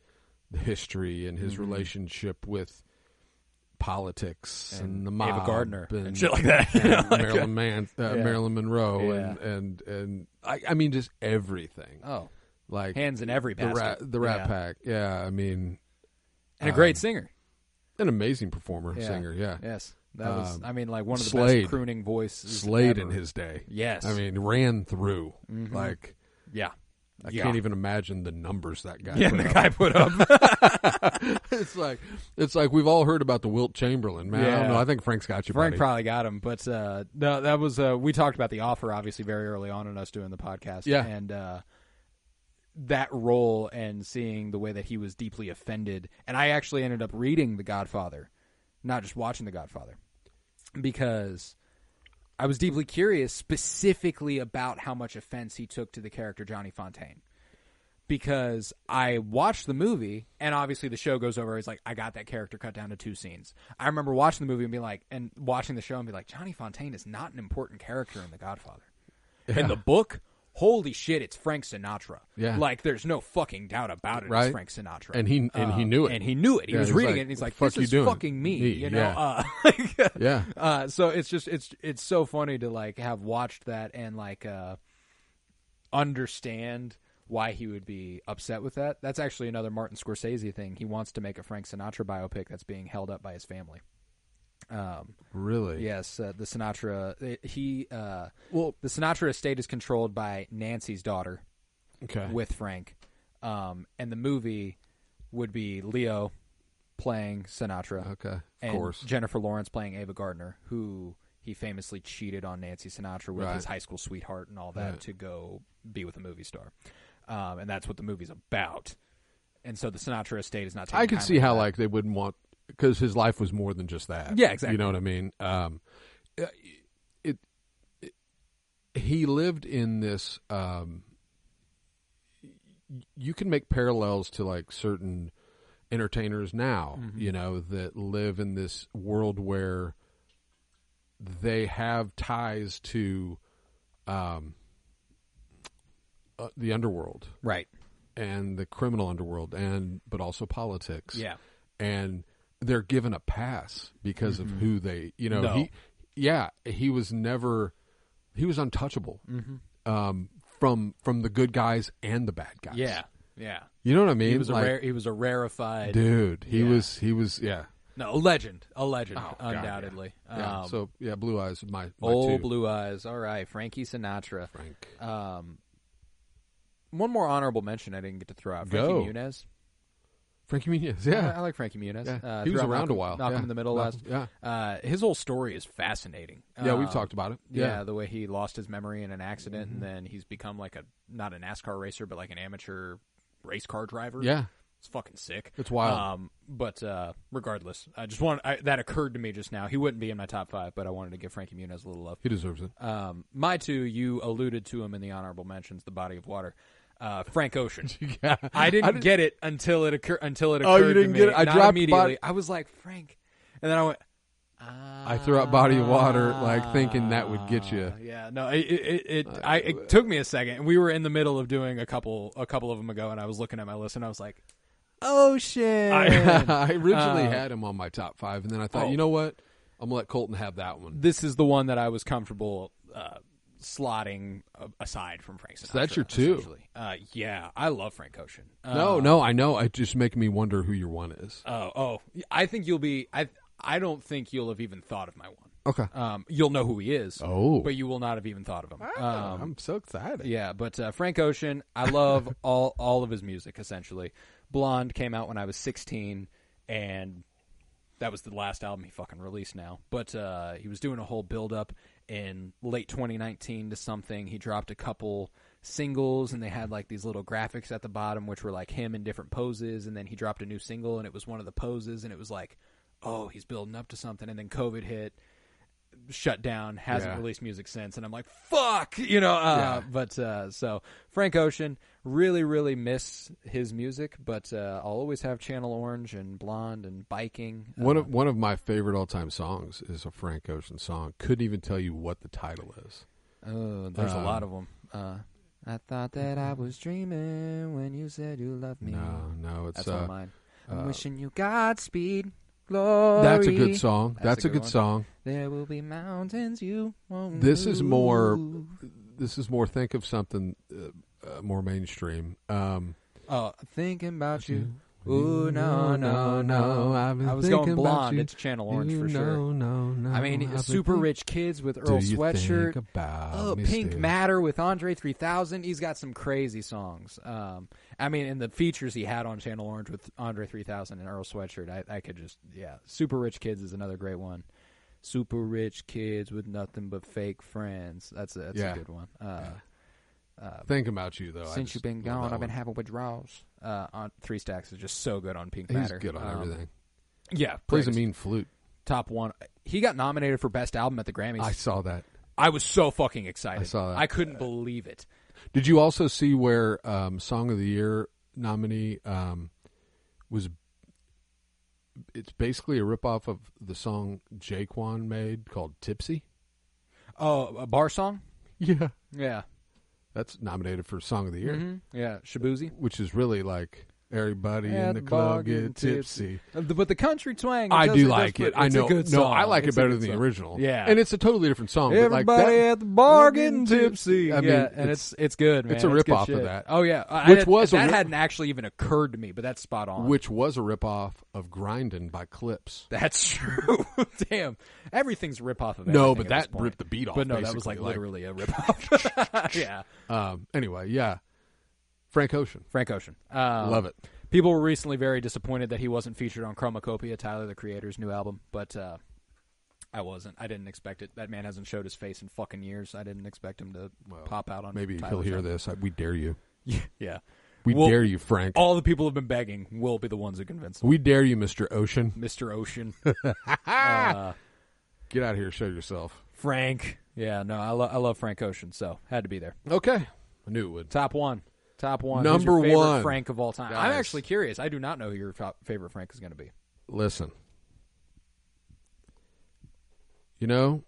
the history and his relationship with politics and the mob, Ava Gardner and shit like that, Marilyn Monroe, and I mean just everything. Oh, like hands in every basket. The Rat Pack. Yeah, I mean, and a great singer, an amazing performer, singer. Yeah, yes, that was. I mean, like one of the Slade, best crooning voices. Slade ever. in his day. Yes, I mean ran through like I can't even imagine the numbers that guy. put up. It's like we've all heard about the Wilt Chamberlain, man. I don't know. I think Frank's got you. Frank buddy. probably got him, but no, that was we talked about The Offer obviously very early on in us doing the podcast. Yeah, and that role and seeing the way that he was deeply offended, and I actually ended up reading The Godfather, not just watching The Godfather, because I was deeply curious specifically about how much offense he took to the character Johnny Fontaine. Because I watched the movie, and obviously the show goes over. He's like, I got that character cut down to 2 scenes. I remember watching the movie and being like, and watching the show and be like, Johnny Fontaine is not an important character in The Godfather. Yeah. In the book, holy shit, it's Frank Sinatra. Yeah, like there's no fucking doubt about it. Right? It's Frank Sinatra, and he knew it, and he knew it. He was reading it, and he's like, "This is fucking me," you know. So it's just it's so funny to like have watched that and like understand why he would be upset with that. That's actually another Martin Scorsese thing. He wants to make a Frank Sinatra biopic that's being held up by his family. Really? Yes. The Sinatra. The Sinatra estate is controlled by Nancy's daughter. Okay. With Frank, and the movie would be Leo playing Sinatra. Okay. Of course. Jennifer Lawrence playing Ava Gardner, who he famously cheated on Nancy Sinatra with his high school sweetheart and all that to go be with a movie star. And that's what the movie's about. And so the Sinatra estate is not taking I could see how like they wouldn't want, because his life was more than just that. Yeah, exactly. You know what I mean? He lived in this. You can make parallels to like certain entertainers now, that live in this world where they have ties to the underworld, right, and the criminal underworld, but also politics, and they're given a pass because of who they, he was untouchable from the good guys and the bad guys. Yeah. You know what I mean? He was a rarefied dude. He was No, a legend, undoubtedly. God, so Blue Eyes, my old two. Blue Eyes. All right, Frankie Sinatra. Frank. One more honorable mention I didn't get to throw out. Frankie Muniz. Frankie Muniz, yeah. I like Frankie Muniz. Yeah. He was around a while. Malcolm in the Middle last. Yeah. His whole story is fascinating. Yeah, we've talked about it. Yeah, the way he lost his memory in an accident, and then he's become like not a NASCAR racer, but like an amateur race car driver. Yeah. It's fucking sick. It's wild. But regardless, I just that occurred to me just now. He wouldn't be in my top 5, but I wanted to give Frankie Muniz a little love. He deserves it. My 2, you alluded to him in the honorable mentions, The Body of Water. Frank Ocean. I didn't get it until it occurred. Oh, you didn't get it? I dropped immediately. I was like, Frank, and then I went. I threw out Body of Water, like thinking that would get you. Yeah, no, it took me a second, and we were in the middle of doing a couple of them ago, and I was looking at my list, and I was like, Ocean. I originally had him on my top 5, and then I thought, you know what? I'm gonna let Colton have that one. This is the one that I was comfortable slotting aside from Frank Sinatra. So that's your 2. Yeah, I love Frank Ocean. No, I know. It's just making me wonder who your 1 is. I think you'll be. I don't think you'll have even thought of my 1. Okay. You'll know who he is. Oh. But you will not have even thought of him. I'm so excited. Yeah, but Frank Ocean, I love all of his music, essentially. Blonde came out when I was 16, and that was the last album he fucking released now. But he was doing a whole build-up in late 2019 to something. He dropped a couple singles, and they had like these little graphics at the bottom, which were like him in different poses, and then he dropped a new single, and it was one of the poses, and it was like oh, he's building up to something, and then COVID hit, shut down, hasn't released music since, and I'm like, fuck, But so Frank Ocean, really, really miss his music, but I'll always have Channel Orange and Blonde and Biking. One of my favorite all-time songs is a Frank Ocean song. Couldn't even tell you what the title is. Oh, there's a lot of them. I thought that I was dreaming when you said you loved me. No, it's that's one of mine. I'm wishing you Godspeed. Glory. That's a good song. That's a good song. There will be mountains you won't This is more. move. This is more. Think of something more mainstream. Thinking about you. Ooh, no. I was going Blonde. It's Channel Orange for sure. No. I mean, Super Rich Kids with Earl Sweatshirt. Pink Matter with Andre 3000. He's got some crazy songs. I mean, in the features he had on Channel Orange with Andre 3000 and Earl Sweatshirt, I could just, Super Rich Kids is another great one. Super Rich Kids with nothing but fake friends. That's a good one. Think about you, though. Since you've been gone, I've been having withdrawals. On 3 Stacks is just so good on Pink Matter. He's good on everything. Yeah. Plays a mean flute. Top 1. He got nominated for Best Album at the Grammys. I saw that. I was so fucking excited. I saw that. I couldn't believe it. Did you also see where Song of the Year nominee was? It's basically a ripoff of the song Jaquan made called Tipsy. Oh, a bar song? Yeah. Yeah. That's nominated for Song of the Year. Mm-hmm. Yeah, Shabuzi. Which is really like everybody in the club get tipsy. But the country twang. I do like it. I know. No, I like it better than the original. Yeah. And it's a totally different song. Everybody but like that, at the bar getting tipsy. I mean, and it's good, man. It's a ripoff of that. Oh, yeah. That hadn't actually even occurred to me, but that's spot on. Which was a ripoff of Grindin' by Clips. That's true. Damn. Everything's a ripoff of everything. No, but that ripped the beat off. But no, that was like literally a ripoff. Yeah. Anyway, yeah. Frank Ocean. Love it. People were recently very disappointed that he wasn't featured on Chromacopia, Tyler, the Creator's new album, but I wasn't. I didn't expect it. That man hasn't showed his face in fucking years. I didn't expect him to pop out on Maybe Tyler's he'll hear album. this. We dare you. Yeah. We dare you, Frank. All the people have been begging. We'll be the ones who convince him. We dare you, Mr. Ocean. Mr. Ocean. Get out of here. Show yourself. Frank. Yeah, no, I love Frank Ocean, so had to be there. Okay. I knew it would. Top one. Number Who's your favorite one. Frank of all time. Guys. I'm actually curious. I do not know who your favorite Frank is going to be. Listen. You know,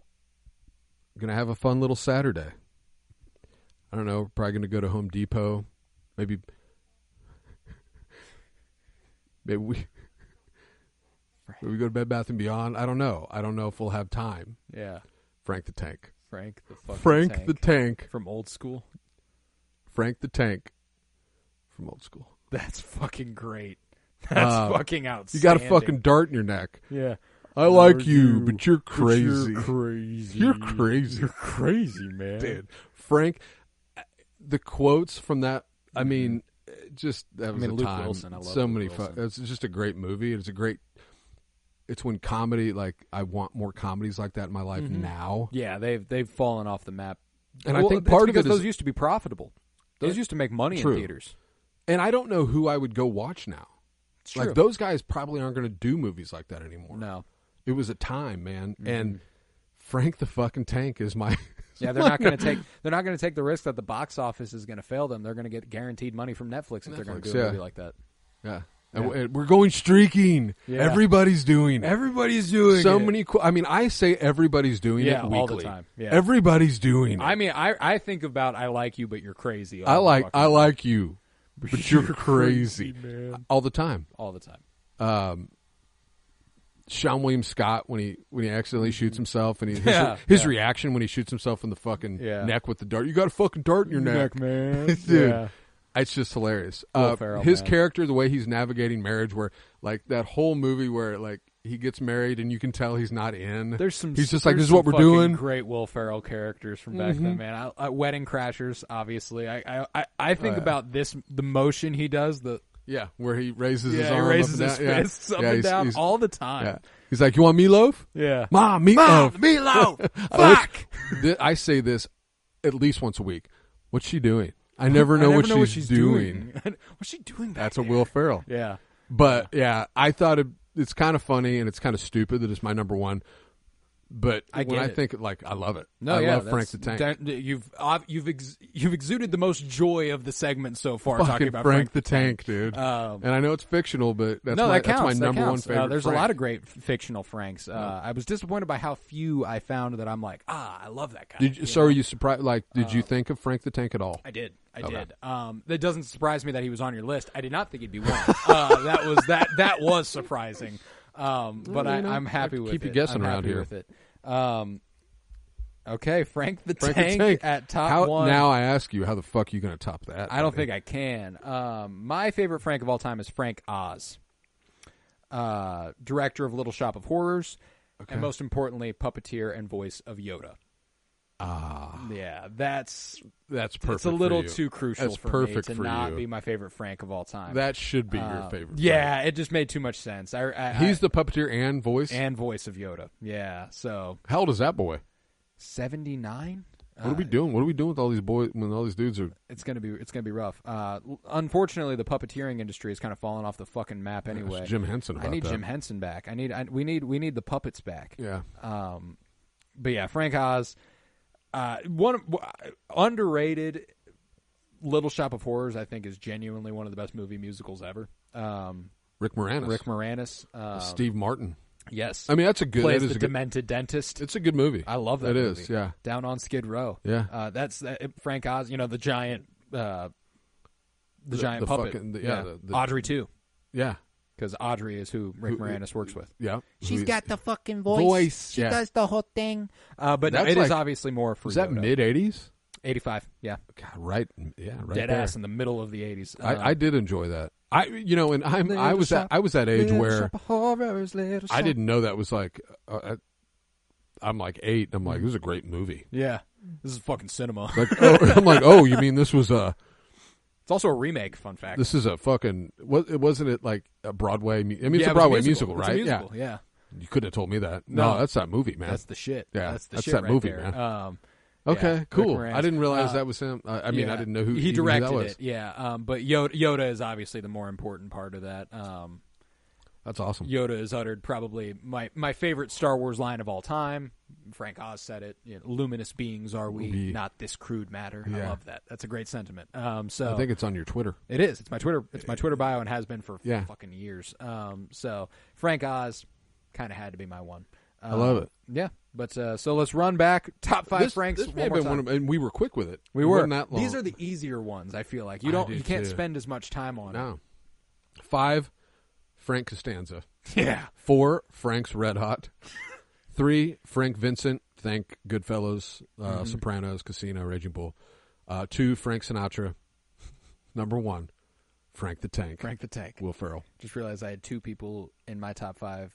I'm going to have a fun little Saturday. I don't know. We're probably going to go to Home Depot. Maybe we go to Bed Bath & Beyond. I don't know. I don't know if we'll have time. Yeah. Frank the Tank. Frank the fucking Frank the Tank. From Old School. Frank the Tank from Old School. That's fucking great. That's fucking outstanding. You got a fucking dart in your neck. Yeah. I like you, but you're crazy. You're crazy. You're crazy. You're crazy, man. Dude, Frank, the quotes from that, I mean, just that was a Luke time. Wilson, I love so Luke many Wilson. It's just a great movie. It's when comedy, like, I want more comedies like that in my life now. Yeah, they've fallen off the map. And I think part of it is those used to be profitable. Those used to make money in theaters. And I don't know who I would go watch now. It's true. Like, those guys probably aren't going to do movies like that anymore. No. It was a time, man. And Frank the fucking Tank is my... Yeah, they're not going to take the risk that the box office is going to fail them. They're going to get guaranteed money from Netflix if they're going to do a movie like that. Yeah. And we're going streaking. Yeah. Everybody's doing it. Everybody's doing so it. many. I mean, I say everybody's doing it weekly. All the time. Yeah. Everybody's doing it. I mean, I think about I like you, but you're crazy. I like you, but you're crazy, man. All the time. All the time. Sean William Scott when he accidentally shoots himself and his reaction when he shoots himself in the fucking neck with the dart. You got a fucking dart in your neck, man. Dude. Yeah. It's just hilarious. Ferrell, his man. character, the way he's navigating marriage, where like that whole movie where like he gets married and you can tell he's not in. He's just like, this is what we're doing. Great Will Ferrell characters from back then, man. Wedding Crashers, obviously. I think about the motion he does. Where he raises his arm, he raises up his and down. fists up and down all the time. Yeah. He's like, you want meatloaf? Yeah. Mom, meatloaf. Meatloaf. Fuck. I say this at least once a week. What's she doing? I never know what she's doing. What's she doing back That's there? a Will Ferrell. Yeah. But, I thought it's kind of funny and it's kind of stupid that it's my number one. But I think I love it. No, I love Frank the Tank. You've exuded the most joy of the segment so far talking about Frank the Tank, dude. And I know it's fictional, but that's my number one favorite. There's Frank. a lot of great fictional Franks. I was disappointed by how few I found that I'm like, I love that guy. So are you surprised? Like, did you think of Frank the Tank at all? I did. That doesn't surprise me that he was on your list. I did not think he'd be one. That was surprising. But I'm happy with it. Keep you guessing I'm around happy here. With it. Okay, Frank the Tank at top one. Now I ask you, how the fuck are you going to top that? I don't think I can. My favorite Frank of all time is Frank Oz, director of Little Shop of Horrors, and most importantly, puppeteer and voice of Yoda. Yeah, that's perfect. It's a little too crucial that's for me to for not you. be my favorite Frank of all time. That should be your favorite. Yeah, Frank. it just made too much sense. He's the puppeteer and voice of Yoda. Yeah, so how old is that boy? 79. What are we doing? What are we doing with all these boys when all these dudes are? It's gonna be rough. Unfortunately, the puppeteering industry has kind of fallen off the fucking map anyway. It's Jim Henson. I need Jim Henson back. We need the puppets back. Yeah. But yeah, Frank Oz. One underrated. Little Shop of Horrors, I think, is genuinely one of the best movie musicals ever. Rick Moranis. Steve Martin. Yes. I mean, that's a good... Plays the demented dentist. It's a good movie. I love that movie. It is, yeah. Down on Skid Row. Yeah. That's Frank Oz, the giant puppet. Audrey, too. Yeah. Because Audrey is who Rick Moranis works with. Yeah. She's got the fucking voice. She does the whole thing. But no, it is obviously more for Is that mid-'80s? 85, yeah. God, right. Yeah, right Dead there. ass in the middle of the 80s. I did enjoy that. I was that age where I didn't know that was like. I'm like 8. I'm like, this is a great movie. Yeah, this is fucking cinema. I'm like, oh, you mean this was a? It's also a remake. Fun fact. This is a fucking. Wasn't it like a Broadway? It's a Broadway musical, right? It's a musical, yeah. You couldn't have told me that. No, that's that movie, man. That's the shit. Yeah, that's that shit right movie, there. man. Okay, cool. I didn't realize that was him. I mean, I didn't know who he directed that was. it. Yeah, but Yoda is obviously the more important part of that. That's awesome. Yoda has uttered probably my favorite Star Wars line of all time. Frank Oz said it. Luminous beings are we, not this crude matter. Yeah. I love that. That's a great sentiment. So I think it's on your Twitter. It is. It's my Twitter. It's my Twitter bio and has been for fucking years. So Frank Oz kind of had to be my one. I love it. Yeah, but so let's run back top 5 Franks. This may have been one of, and we were quick with it. We were. That long. These are the easier ones. I feel like you can't spend as much time on it. No. 5, Frank Costanza. Yeah. 4, Frank's Red Hot. 3, Frank Vincent. Thank Goodfellas, Sopranos, Casino, Raging Bull. 2, Frank Sinatra. Number 1, Frank the Tank. Frank the Tank. Will Ferrell. Just realized I had 2 people in my top 5.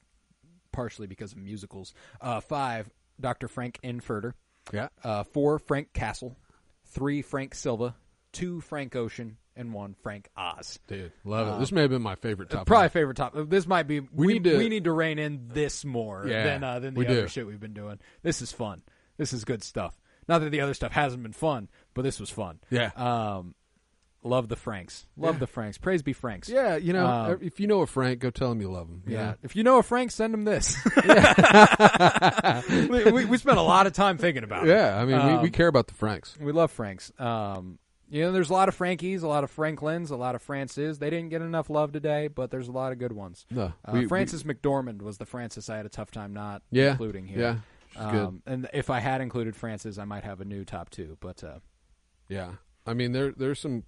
Partially because of musicals. 5, Dr. Frank Infurter. Yeah. 4, Frank Castle. 3, Frank Silva. 2, Frank Ocean. And 1, Frank Oz. Dude, love it. This may have been my favorite top. Probably 5. favorite top. This might be. We need to rein in this more than the other shit we've been doing. This is fun. This is good stuff. Not that the other stuff hasn't been fun, but this was fun. Yeah. Love the Franks. Love the Franks. Praise be Franks. Yeah, if you know a Frank, go tell him you love him. Yeah. If you know a Frank, send him this. we spent a lot of time thinking about it. Yeah, I mean, we care about the Franks. We love Franks. There's a lot of Frankies, a lot of Franklins, a lot of Frances. They didn't get enough love today, but there's a lot of good ones. No, Frances McDormand was the Frances I had a tough time not including here. Yeah, she's good. And if I had included Frances, I might have a new top 2. But yeah. I mean, there's some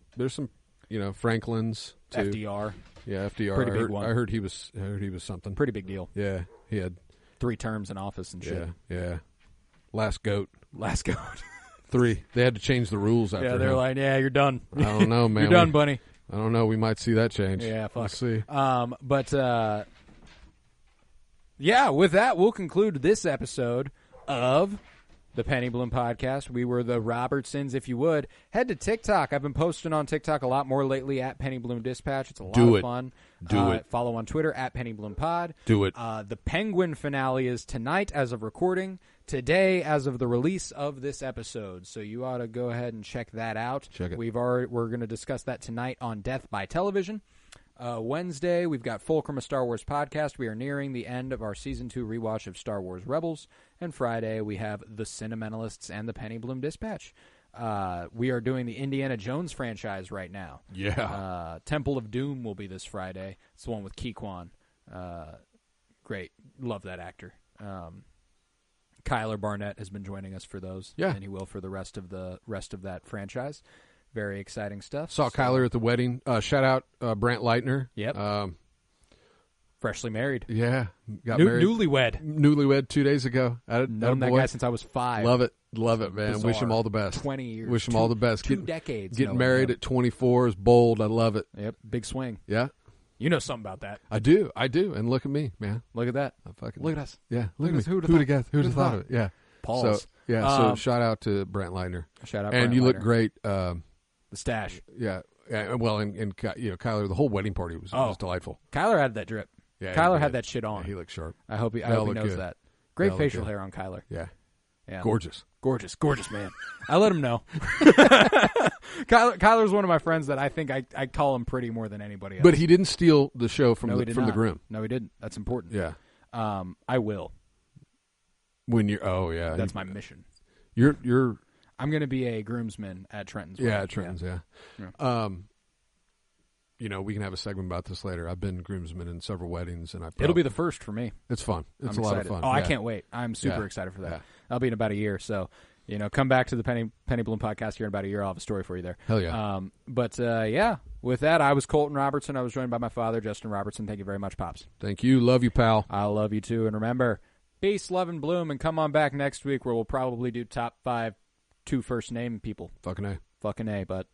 Franklins too. FDR. Yeah, FDR. Pretty big one. I heard he was something. Pretty big deal. Yeah, he had 3 terms in office and shit. Yeah. Last goat. 3. They had to change the ruls after. Yeah, they're like, you're done. I don't know, man. You're done, bunny. I don't know. We might see that change. Yeah, fuck. We'll see. But with that, we'll conclude this episode of the Penny Bloom Podcast. We were the Robertsons. If you would, head to TikTok. I've been posting on TikTok a lot more lately at Penny Bloom Dispatch. It's a lot of fun. Do it. Follow on Twitter at Penny Bloom Pod. Do it. The Penguin finale is tonight as of recording. Today as of the release of this episode. So you ought to go ahead and check that out. Check it. We're going to discuss that tonight on Death by Television. Wednesday, we've got Fulcrum, a Star Wars podcast. We are nearing the end of our Season 2 rewatch of Star Wars Rebels. And Friday, we have The Cinementalists and the Penny Bloom Dispatch. We are doing the Indiana Jones franchise right now. Yeah. Temple of Doom will be this Friday. It's the one with Key-Kwan. Great. Love that actor. Kyler Barnett has been joining us for those. Yeah. And he will for the rest of that franchise. Very exciting stuff. Saw Kyler at the wedding. Shout out Brant Leitner. Yep. Freshly married. Yeah. Got married. Newlywed 2 days ago. Known that guy since I was 5. Love it, man. Bizarre. Wish him all the best. 20 years. Wish him all the best. Two decades. Getting married at 24 is bold. I love it. Yep. Big swing. Yeah. You know something about that. I do. And look at me, man. Look at that. Look at us. Yeah. Look at us. me. Who'd have thought of it? Yeah. Paul's. So shout out to Brant Leitner. Shout out. And Brant you Leitner. look great. The stash. Yeah. Well, and Kyler, the whole wedding party was delightful. Kyler had that drip. Yeah, Kyler had that shit on. Yeah, he looked sharp. I hope he knows good. that. Great facial hair on Kyler. Yeah. Yeah. Gorgeous, man. I let him know. Kyler's one of my friends that I think I call him pretty more than anybody else. But he didn't steal the show from the groom. No, he didn't. That's important. Yeah. I will. When you're that's my mission. You're I'm going to be a groomsman at Trenton's. Yeah, at Trenton's. Yeah. We can have a segment about this later. I've been groomsman in several weddings, and it'll be the first for me. It's fun. It's I'm a lot excited. of fun. Oh, I can't wait. I'm super excited for that. Yeah. That'll be in about a year. So, come back to the Penny Bloom podcast here in about a year. I'll have a story for you there. Hell yeah. With that, I was Colton Robertson. I was joined by my father, Justin Robertson. Thank you very much, Pops. Thank you. Love you, pal. I love you too. And remember, peace, love, and bloom. And come on back next week where we'll probably do top 5 2 first name people. Fucking A. Fucking A, but.